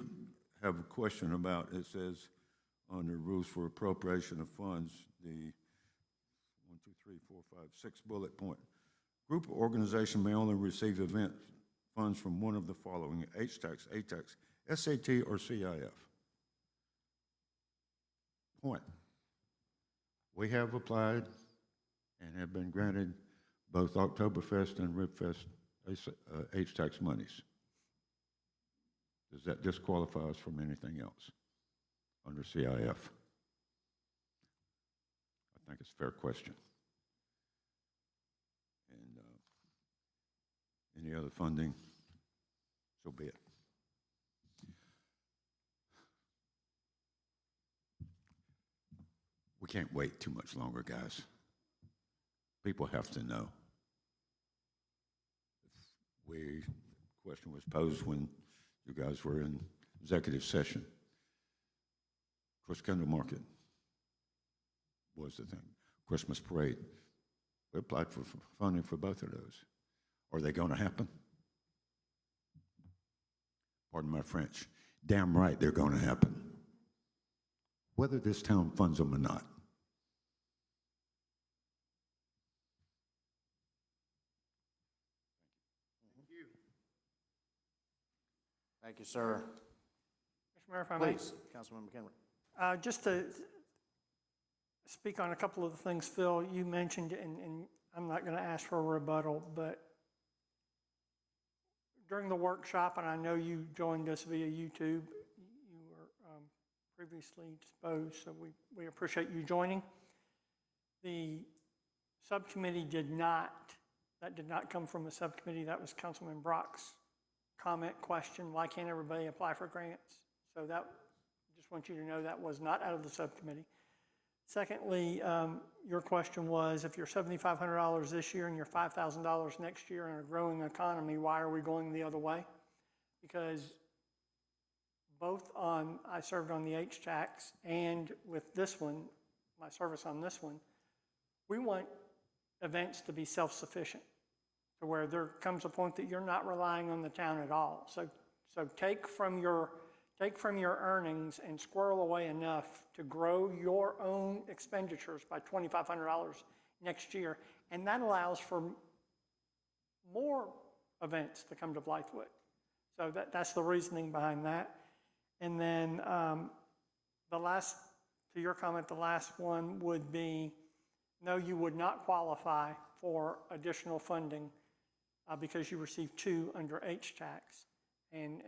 have a question about, it says on the rules for appropriation of funds, the 1, 2, 3, 4, 5, 6 bullet point. Group or organization may only receive event funds from one of the following: HTAX, ATAX, SAT, or CIF. Point. We have applied and have been granted both Oktoberfest and Ribfest HTAX monies. Does that disqualify us from anything else under CIF? I think it's a fair question. And any other funding, so be it. We can't wait too much longer, guys. People have to know. The question was posed when you guys were in executive session. Cross-Kendall Market was the thing. Christmas parade. We applied for funding for both of those. Are they going to happen? Pardon my French. Damn right they're going to happen. Whether this town funds them or not. Thank you, sir. Mr. Mayor, if I may. Please, Councilman McHenry. Just to speak on a couple of the things, Phil, you mentioned, and I'm not going to ask for a rebuttal, but during the workshop, and I know you joined us via YouTube, you were previously disposed, so we appreciate you joining. The subcommittee did not come from a subcommittee. That was Councilman Brock's comment, question, why can't everybody apply for grants? So that, just want you to know that was not out of the subcommittee. Secondly, your question was, if you're $7,500 this year and you're $5,000 next year in a growing economy, why are we going the other way? Because both I served on the H-Tax and with this one, my service on this one, we want events to be self-sufficient, to where there comes a point that you're not relying on the town at all. So take from your earnings and squirrel away enough to grow your own expenditures by $2,500 next year, and that allows for more events to come to Blythewood. So that's the reasoning behind that. And then to your comment, the last one would be, no, you would not qualify for additional funding because you received 2 under H-Tax. And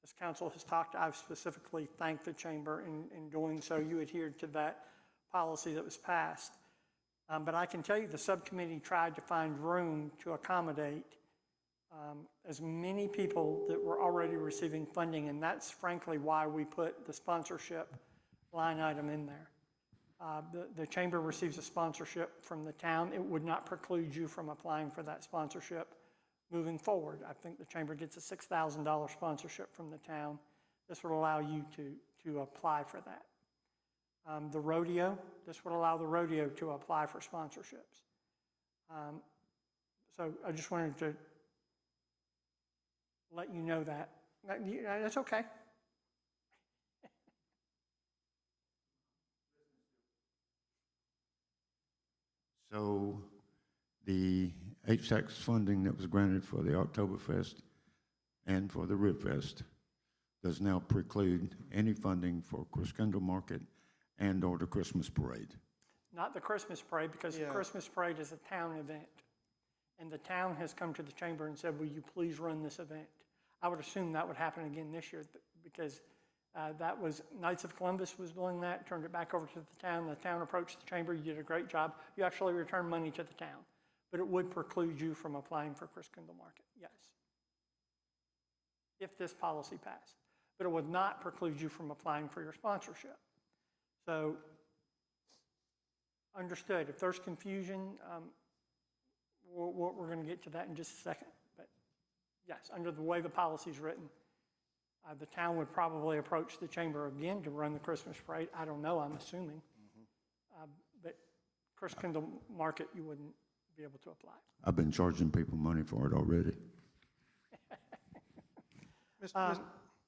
as council has talked, I've specifically thanked the chamber in doing so. You adhered to that policy that was passed. But I can tell you the subcommittee tried to find room to accommodate as many people that were already receiving funding, and that's frankly why we put the sponsorship line item in there. The chamber receives a sponsorship from the town. It would not preclude you from applying for that sponsorship moving forward. I think the chamber gets a $6,000 sponsorship from the town. This would allow you to apply for that. The rodeo, this would allow the rodeo to apply for sponsorships. So I just wanted to let you know that. That's okay. So the HTAX funding that was granted for the Oktoberfest and for the Ribfest does now preclude any funding for Christkindle Market and or the Christmas Parade. Not the Christmas parade, because the Christmas parade is a town event. And the town has come to the chamber and said, will you please run this event? I would assume that would happen again this year, because that was, Knights of Columbus was doing that, turned it back over to the town. The town approached the chamber, you did a great job. You actually returned money to the town. But it would preclude you from applying for Christkindle Market, yes, if this policy passed. But it would not preclude you from applying for your sponsorship. So, understood. If there's confusion, we're going to get to that in just a second. But yes, under the way the policy is written, the town would probably approach the chamber again to run the Christmas parade. I don't know, I'm assuming. But Christkindle Market, you wouldn't be able to apply. I've been charging people money for it already.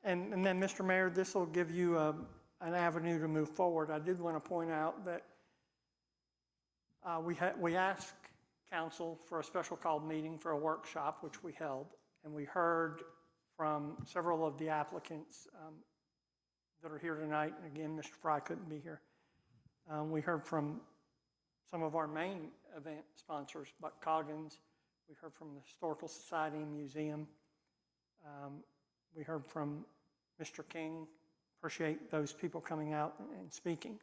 And then, Mr. Mayor, this will give you an avenue to move forward. I did want to point out that we asked council for a special called meeting for a workshop, which we held, and we heard from several of the applicants that are here tonight. And again, Mr. Fry couldn't be here. We heard from some of our main event sponsors, Buck Coggins. We heard from the Historical Society and Museum. We heard from Mr. King. Appreciate those people coming out and speaking.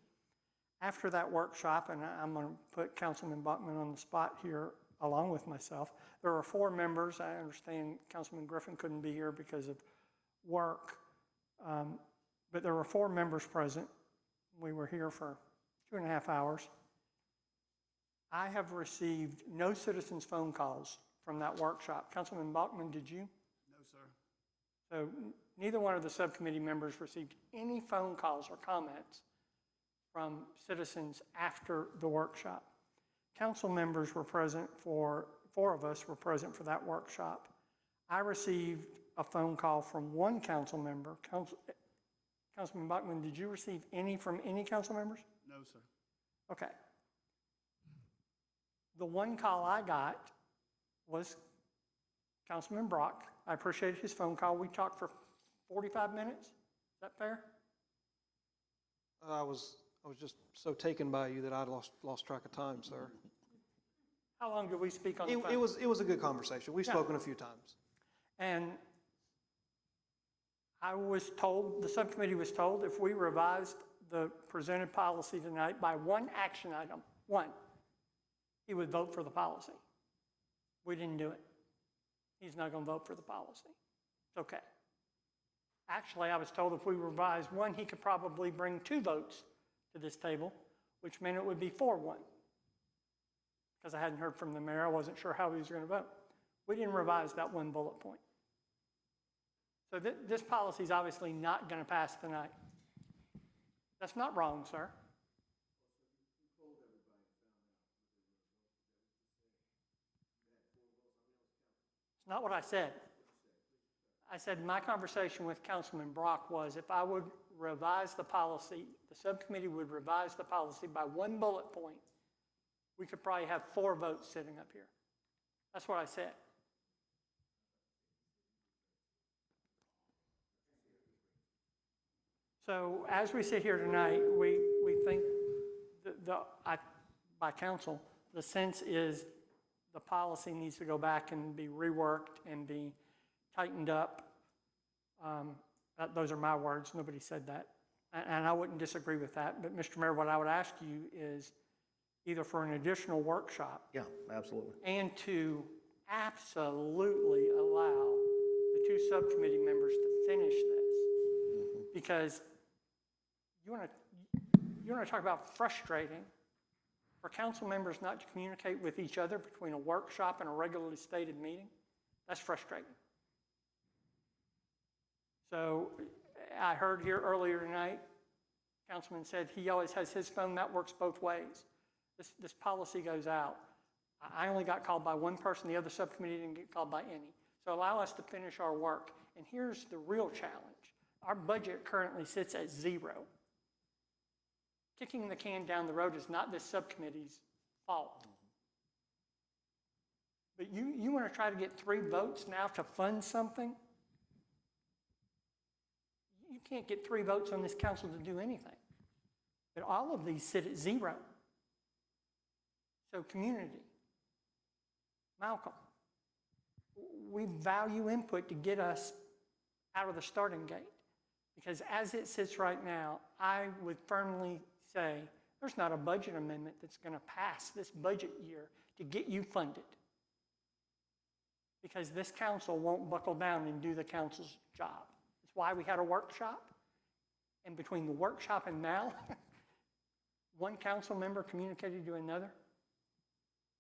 After that workshop, and I'm going to put Councilman Bachman on the spot here along with myself, there are 4 members. I understand Councilman Griffin couldn't be here because of work, but there were 4 members present. We were here for 2.5 hours. I have received no citizens' phone calls from that workshop. Councilman Bachman, did you? No, sir. So neither one of the subcommittee members received any phone calls or comments from citizens after the workshop. Council members were present for, 4 of us were present for that workshop. I received a phone call from 1 council member. Councilman Bachman, did you receive any from any council members? No, sir. Okay. The 1 call I got was Councilman Brock. I appreciated his phone call. We talked for 45 minutes. Is that fair? I was just so taken by you that I lost track of time, sir. How long did we speak on the phone? It was a good conversation. We've spoken a few times. And I was told, the subcommittee was told, if we revised the presented policy tonight by one action item, one, he would vote for the policy. We didn't do it. He's not going to vote for the policy. It's okay. Actually, I was told if we revised one, he could probably bring 2 votes to this table, which meant it would be 4-1. Because I hadn't heard from the mayor, I wasn't sure how he was going to vote. We didn't revise that one bullet point. So this policy is obviously not going to pass tonight. That's not wrong, sir. It's not what I said. I said my conversation with Councilman Brock was if I would revise the policy, the subcommittee would revise the policy by 1 bullet point, we could probably have 4 votes sitting up here. That's what I said. So as we sit here tonight, we think by council, the sense is the policy needs to go back and be reworked and be tightened up. Those are my words, nobody said that. And I wouldn't disagree with that, but Mr. Mayor, what I would ask you is either for an additional workshop. Yeah, absolutely. And to absolutely allow the 2 subcommittee members to finish this. Because you want to talk about frustrating for council members not to communicate with each other between a workshop and a regularly stated meeting. That's frustrating. So I heard here earlier tonight, Councilman said he always has his phone. That works both ways. This policy goes out. I only got called by one person. The other subcommittee didn't get called by any. So allow us to finish our work. And here's the real challenge. Our budget currently sits at 0. Kicking the can down the road is not this subcommittee's fault. But you want to try to get 3 votes now to fund something? You can't get 3 votes on this council to do anything. But all of these sit at 0. So community, Malcolm, we value input to get us out of the starting gate. Because as it sits right now, I would firmly say there's not a budget amendment that's going to pass this budget year to get you funded. Because this council won't buckle down and do the council's job. That's why we had a workshop. And between the workshop and now, one council member communicated to another.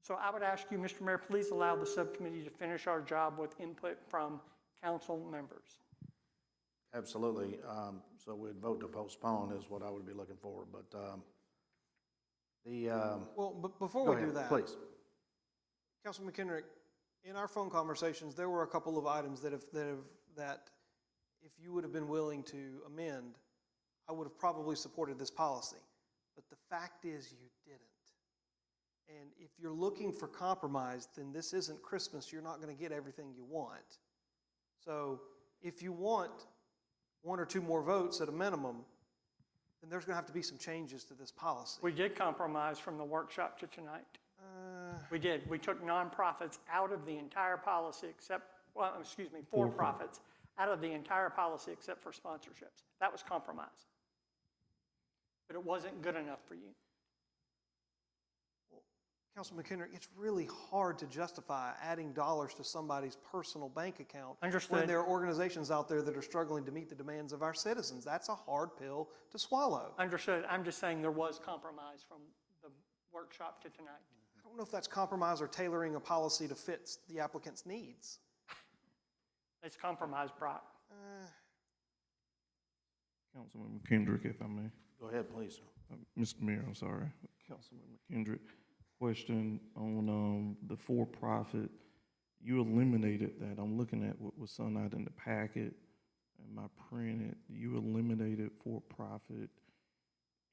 So I would ask you, Mr. Mayor, please allow the subcommittee to finish our job with input from council members. Absolutely. So we'd vote to postpone is what I would be looking for, but But before Go we do ahead, that, please. Councilman McKendrick, in our phone conversations, there were a couple of items that if you would have been willing to amend, I would have probably supported this policy. But the fact is you didn't. And if you're looking for compromise, then this isn't Christmas. You're not going to get everything you want. So if you want 1 or 2 more votes at a minimum, then there's going to have to be some changes to this policy. We did compromise from the workshop to tonight. We did. We took nonprofits out of the entire policy except, well, excuse me, for-profits out of the entire policy except for sponsorships. That was compromise. But it wasn't good enough for you. Councilman McKendrick, it's really hard to justify adding dollars to somebody's personal bank account Understood. when there are organizations out there that are struggling to meet the demands of our citizens. That's a hard pill to swallow. Understood. I'm just saying there was compromise from the workshop to tonight. I don't know if that's compromise or tailoring a policy to fit the applicant's needs. It's compromise, Brock. Councilman McKendrick, if I may. Go ahead, please. Mr. Mayor, I'm sorry. Councilman McKendrick, question on the for-profit. You eliminated that. I'm looking at what was sent out in the packet and my printed. You eliminated for-profit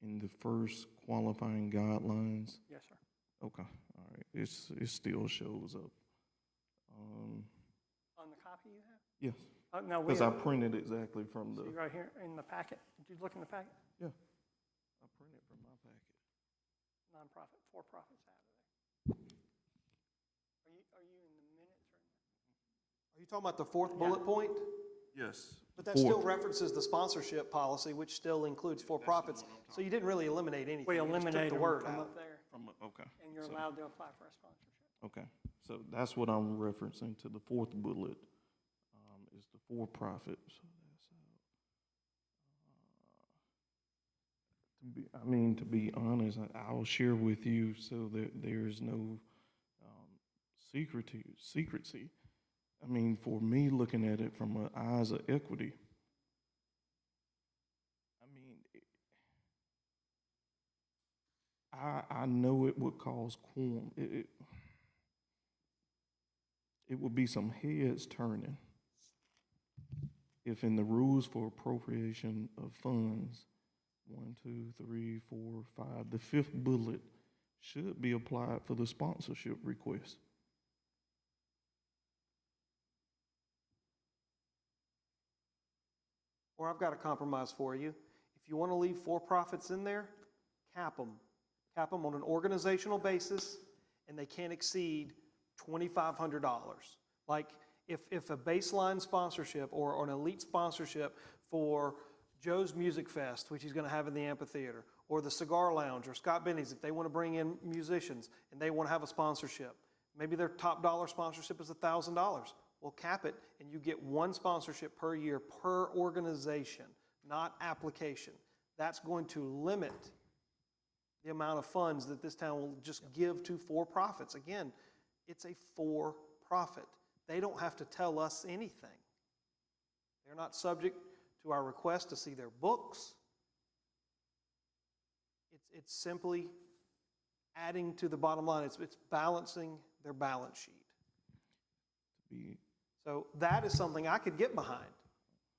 in the first qualifying guidelines. Yes, sir. Okay, all right. It still shows up. On the copy you have? Yes. No, we Because I have, printed exactly from see the, right here in the packet. Did you look in the packet? yeah, I printed from my packet. Nonprofit, for-profits out of there. Are you in the minutes or? Are you talking about the fourth bullet point? Yes. But that still Fourth. references the sponsorship policy, which still includes for-profits. So you didn't really eliminate anything. We You just took eliminated the them word from out. up there, Okay. and you're So- allowed to apply for a sponsorship. Okay, so that's what I'm referencing to the fourth bullet, is the for-profit. So that's, to be honest, I'll share with you so that there's no secrecy. I mean, for me, looking at it from the eyes of equity, I mean, I know it would cause qualm. It would be some heads turning if in the rules for appropriation of funds, 1, 2, 3, 4, 5, the fifth bullet should be applied for the sponsorship request. Or I've got a compromise for you. If you want to leave for-profits in there, cap them. Cap them on an organizational basis, and they can't exceed $2,500. Like, if a baseline sponsorship or an elite sponsorship for Joe's Music Fest, which he's going to have in the amphitheater, or the Cigar Lounge, or Scott Benny's, if they want to bring in musicians and they want to have a sponsorship, maybe their top dollar sponsorship is $1,000. Well, cap it, and you get one sponsorship per year per organization, not application. That's going to limit the amount of funds that this town will just give to for-profits. Again, it's a for-profit. They don't have to tell us anything. They're not subject to our request to see their books. It's simply adding to the bottom line. It's balancing their balance sheet. So that is something I could get behind,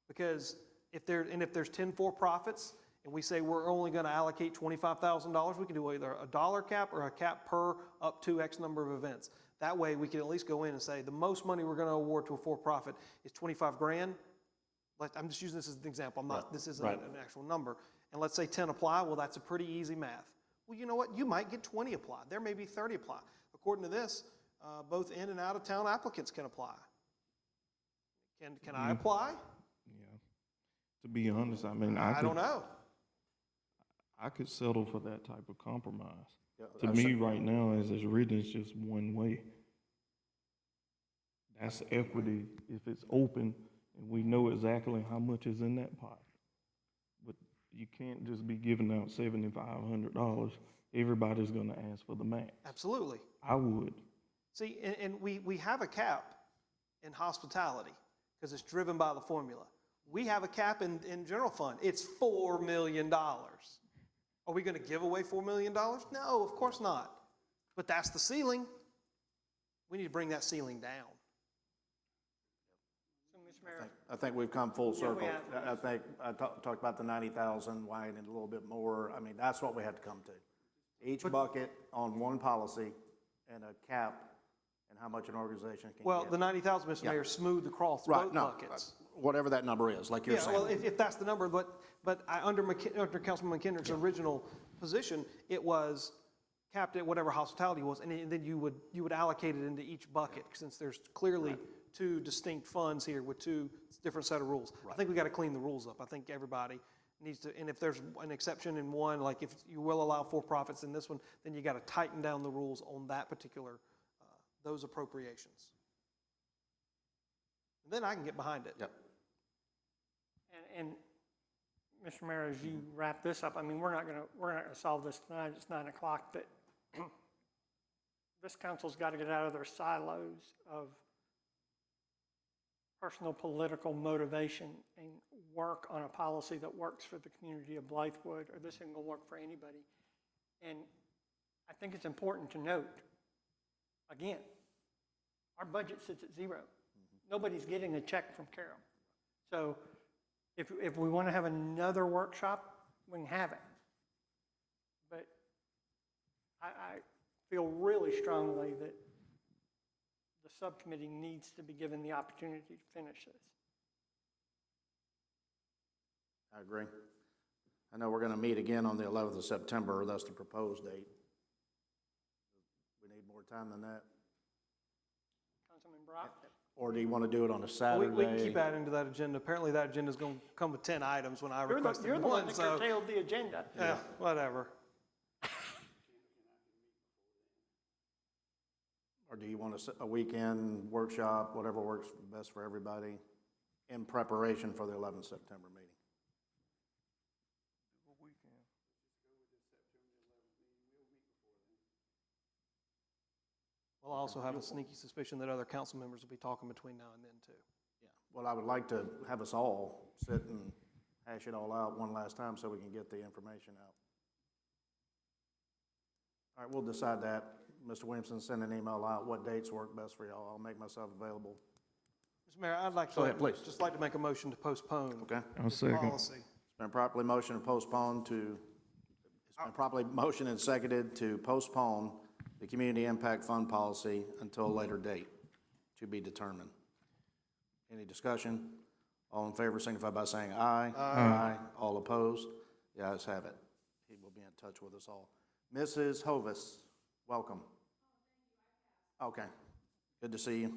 because if there's 10 for-profits and we say we're only going to allocate $25,000, we can do either a dollar cap or a cap per up to X number of events. That way we can at least go in and say the most money we're going to award to a for-profit is 25 grand. I'm just using this as an example. This isn't an actual number. And let's say 10 apply. Well, that's a pretty easy math. Well, you know what? You might get 20 apply. There may be 30 apply. According to this, both in and out of town applicants can apply. Can I apply? Yeah. To be honest, I mean, I don't know. I could settle for that type of compromise. Yeah, To me, right now, as it's written, it's just one way. That's equity if it's open and we know exactly how much is in that pot. But you can't just be giving out $7,500. Everybody's going to ask for the max. Absolutely. I would. See, and we have a cap in hospitality because it's driven by the formula. We have a cap in general fund. It's $4 million. Are we going to give away $4 million? No, of course not. But that's the ceiling. We need to bring that ceiling down. So, Mr. Mayor, I think we've come full Yeah, we circle. have. I think I talked about the 90,000, widening it a little bit more. I mean, that's what we have to come to. Each bucket on one policy and a cap and how much an organization can Well, get. the 90,000, Mr. Mayor, smooth across Right, both no, buckets. whatever that number is, like you're Yeah, saying. well, if that's the number, but under Councilman McKendrick's original position, it was capped at whatever hospitality was, and then you would allocate it into each bucket, since there's clearly two distinct funds here with two different set of rules. I think we got to clean the rules up. I think everybody needs to, and if there's an exception in one, like if you will allow for-profits in this one, then you got to tighten down the rules on that particular, those appropriations. And then I can get behind it. Yep. and Mr. Mayor, as you wrap this up, I mean, we're not gonna solve this tonight. It's 9 o'clock, but this council's got to get out of their silos of personal political motivation and work on a policy that works for the community of Blythewood, or this isn't gonna work for anybody. And I think it's important to note, again, our budget sits at zero. Nobody's getting a check from Carol. So if we want to have another workshop, we can have it. But I feel really strongly that the subcommittee needs to be given the opportunity to finish this. I agree. I know we're going to meet again on the 11th of September. That's the proposed date. We need more time than that? Councilman Brock? Or do you want to do it on a Well, Saturday? we can keep adding to that agenda. Apparently, that agenda's going to come with 10 items when I requested You're the one that so, curtailed the agenda. yeah, whatever. Or do you want a weekend workshop, whatever works best for everybody, in preparation for the 11th September meeting? Well, I also have a sneaky suspicion that other council members will be talking between now and then, too. Yeah. Well, I would like to have us all sit and hash it all out one last time so we can get the information out. All right, we'll decide that. Mr. Williamson, send an email out. What dates work best for y'all? I'll make myself available. Mr. Mayor, I'd like to. Go ahead, please. Just like to make a motion to postpone. Okay? I'll second. Policy. It's been properly motioned to postpone to, it's been properly motioned and seconded to postpone the Community Impact Fund policy until a later date to be determined. Any discussion? All in favor signify by saying aye. Aye. All opposed? The ayes have it. He will be in touch with us all. Mrs. Hovis, welcome. Okay, good to see you.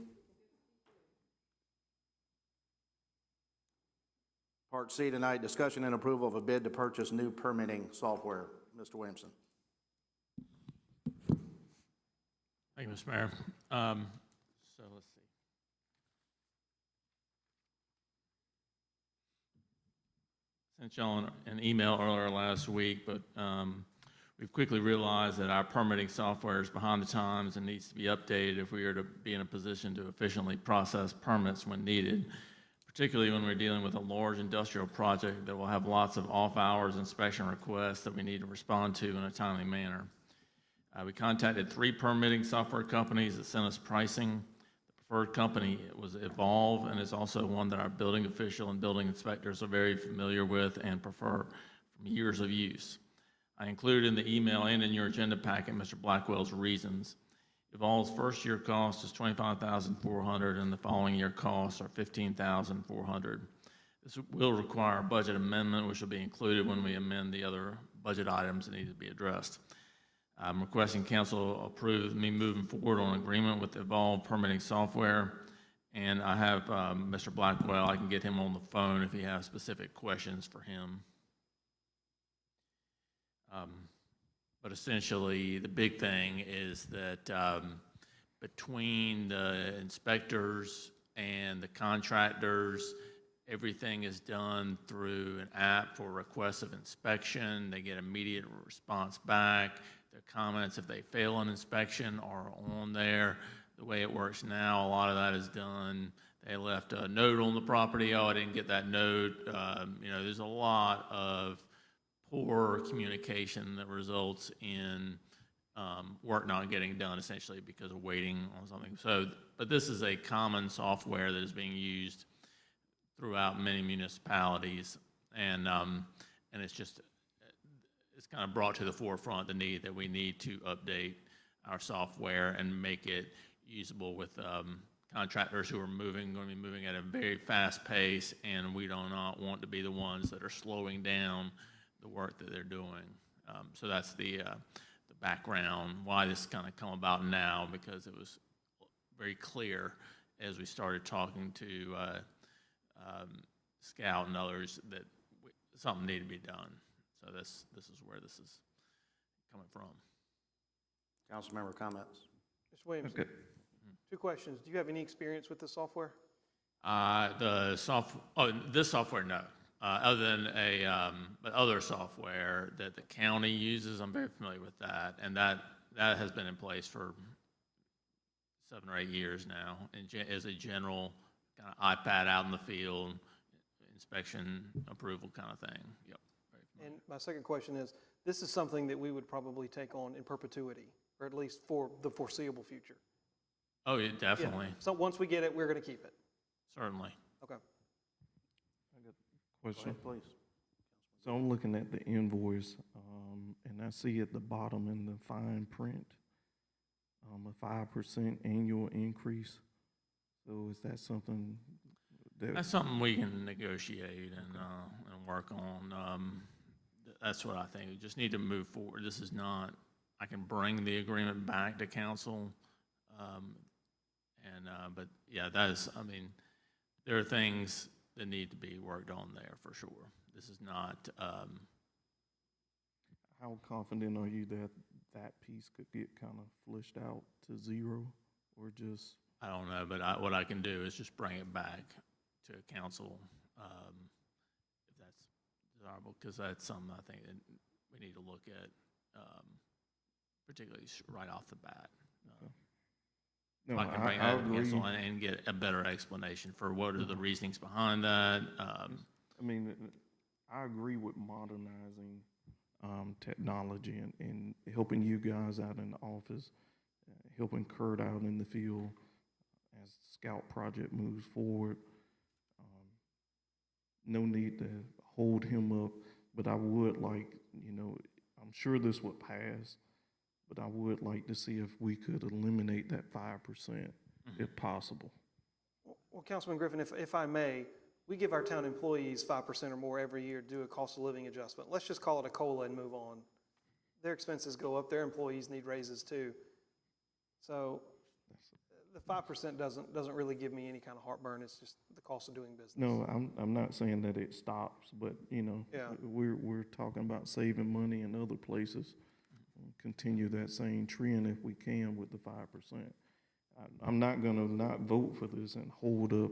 Part C tonight, discussion and approval of a bid to purchase new permitting software. Mr. Williamson. Thank you, Mr. Mayor. So let's see. Sent y'all an email earlier last week, but we've quickly realized that our permitting software is behind the times and needs to be updated if we are to be in a position to efficiently process permits when needed, particularly when we're dealing with a large industrial project that will have lots of off-hours inspection requests that we need to respond to in a timely manner. We contacted 3 permitting software companies that sent us pricing. The preferred company was Evolve, and is also one that our building official and building inspectors are very familiar with and prefer from years of use. I included in the email and in your agenda packet Mr. Blackwell's reasons. Evolve's first year cost is $25,400, and the following year costs are $15,400. This will require a budget amendment, which will be included when we amend the other budget items that need to be addressed. I'm requesting council approve me moving forward on agreement with Evolve permitting software. And I have Mr. Blackwell, I can get him on the phone if he has specific questions for him. But essentially, the big thing is that between the inspectors and the contractors, everything is done through an app for requests of inspection. They get immediate response back. Their comments, if they fail an inspection, are on there. The way it works now, a lot of that is done. They left a note on the property. Oh, I didn't get that note. There's a lot of poor communication that results in work not getting done, essentially because of waiting on something. So, but this is a common software that is being used throughout many municipalities, and it's kind of brought to the forefront the need that we need to update our software and make it usable with contractors who are going to be moving at a very fast pace, and we do not want to be the ones that are slowing down the work that they're doing. So that's the background, why this kind of come about now, because it was very clear as we started talking to Scout and others that something needed to be done. So this is where this is coming from. Council member comments. Mr. Williamson, Okay. 2 questions. Do you have any experience with the software? This software, no. Other than but other software that the county uses, I'm very familiar with that, and that has been in place for 7 or 8 years now, and as a general kind of iPad out in the field, inspection approval kind of thing. Yep. And my second question is, this is something that we would probably take on in perpetuity, or at least for the foreseeable future. Oh, yeah, definitely. Yeah. So once we get it, we're going to keep it. Certainly. Okay. I got a question. Go ahead, please. So I'm looking at the invoice, and I see at the bottom in the fine print, a 5% annual increase. So is that something That's something we can negotiate and work on. That's what I think. We just need to move forward. This is not, I can bring the agreement back to council. But yeah, that is, I mean, there are things that need to be worked on there for sure. This is not, How confident are you that that piece could get kind of flushed out to zero, or just? I don't know, but what I can do is just bring it back to council, if that's desirable, because that's something I think that we need to look at, particularly right off the bat. No, I can bring I that to council agree. and get a better explanation for what are the reasonings behind that. I mean, I agree with modernizing technology and helping you guys out in the office, helping Kurt out in the field as the Scout project moves forward. No need to hold him up, but I would like, I'm sure this would pass, but I would like to see if we could eliminate that 5% if possible. Well, Councilman Griffin, if I may, we give our town employees 5% or more every year to do a cost of living adjustment. Let's just call it a COLA and move on. Their expenses go up, their employees need raises too. So the 5% doesn't really give me any kind of heartburn. It's just the cost of doing business. No, I'm not saying that it stops, but Yeah. we're talking about saving money in other places. Continue that same trend if we can with the 5%. I'm not gonna not vote for this and hold up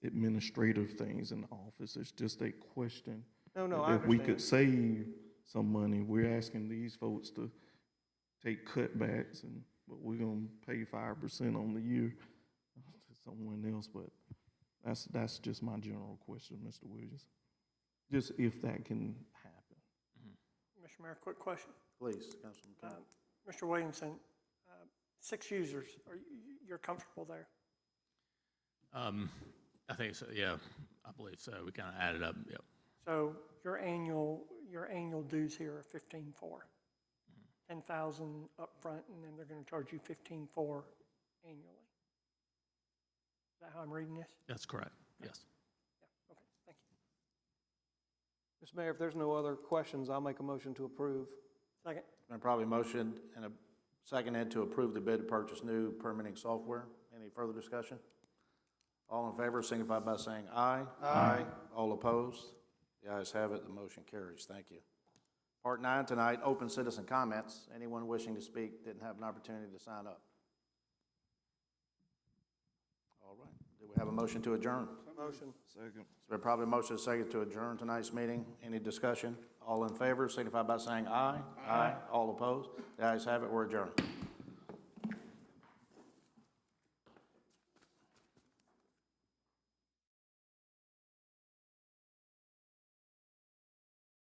administrative things in the office. It's just a question. No, I If we understand. could save some money, we're asking these folks to take cutbacks, but we're gonna pay 5% on the year to someone else. But that's just my general question, Mr. Williams. Just if that can happen. Mr. Mayor, quick question. Please, Councilman Kennedy. Mr. Williamson, 6 users, you're comfortable there? I think so, yeah, I believe so. We kind of added up, yep. So your annual dues here are 15.4. 10,000 upfront, and then they're going to charge you 15.4 annually. Is that how I'm reading this? That's correct, yes. Yeah, okay, thank you. Mr. Mayor, if there's no other questions, I'll make a motion to approve. Second. Been probably motioned and a seconded to approve the bid to purchase new permitting software. Any further discussion? All in favor signify by saying aye. Aye. All opposed? The ayes have it, the motion carries. Thank you. Part 9 tonight, open citizen comments. Anyone wishing to speak didn't have an opportunity to sign up. All right, do we have a motion to adjourn? Motion. Second. It's been probably motion second to adjourn tonight's meeting. Any discussion? All in favor signify by saying aye. Aye. All opposed? The ayes have it, we're adjourned.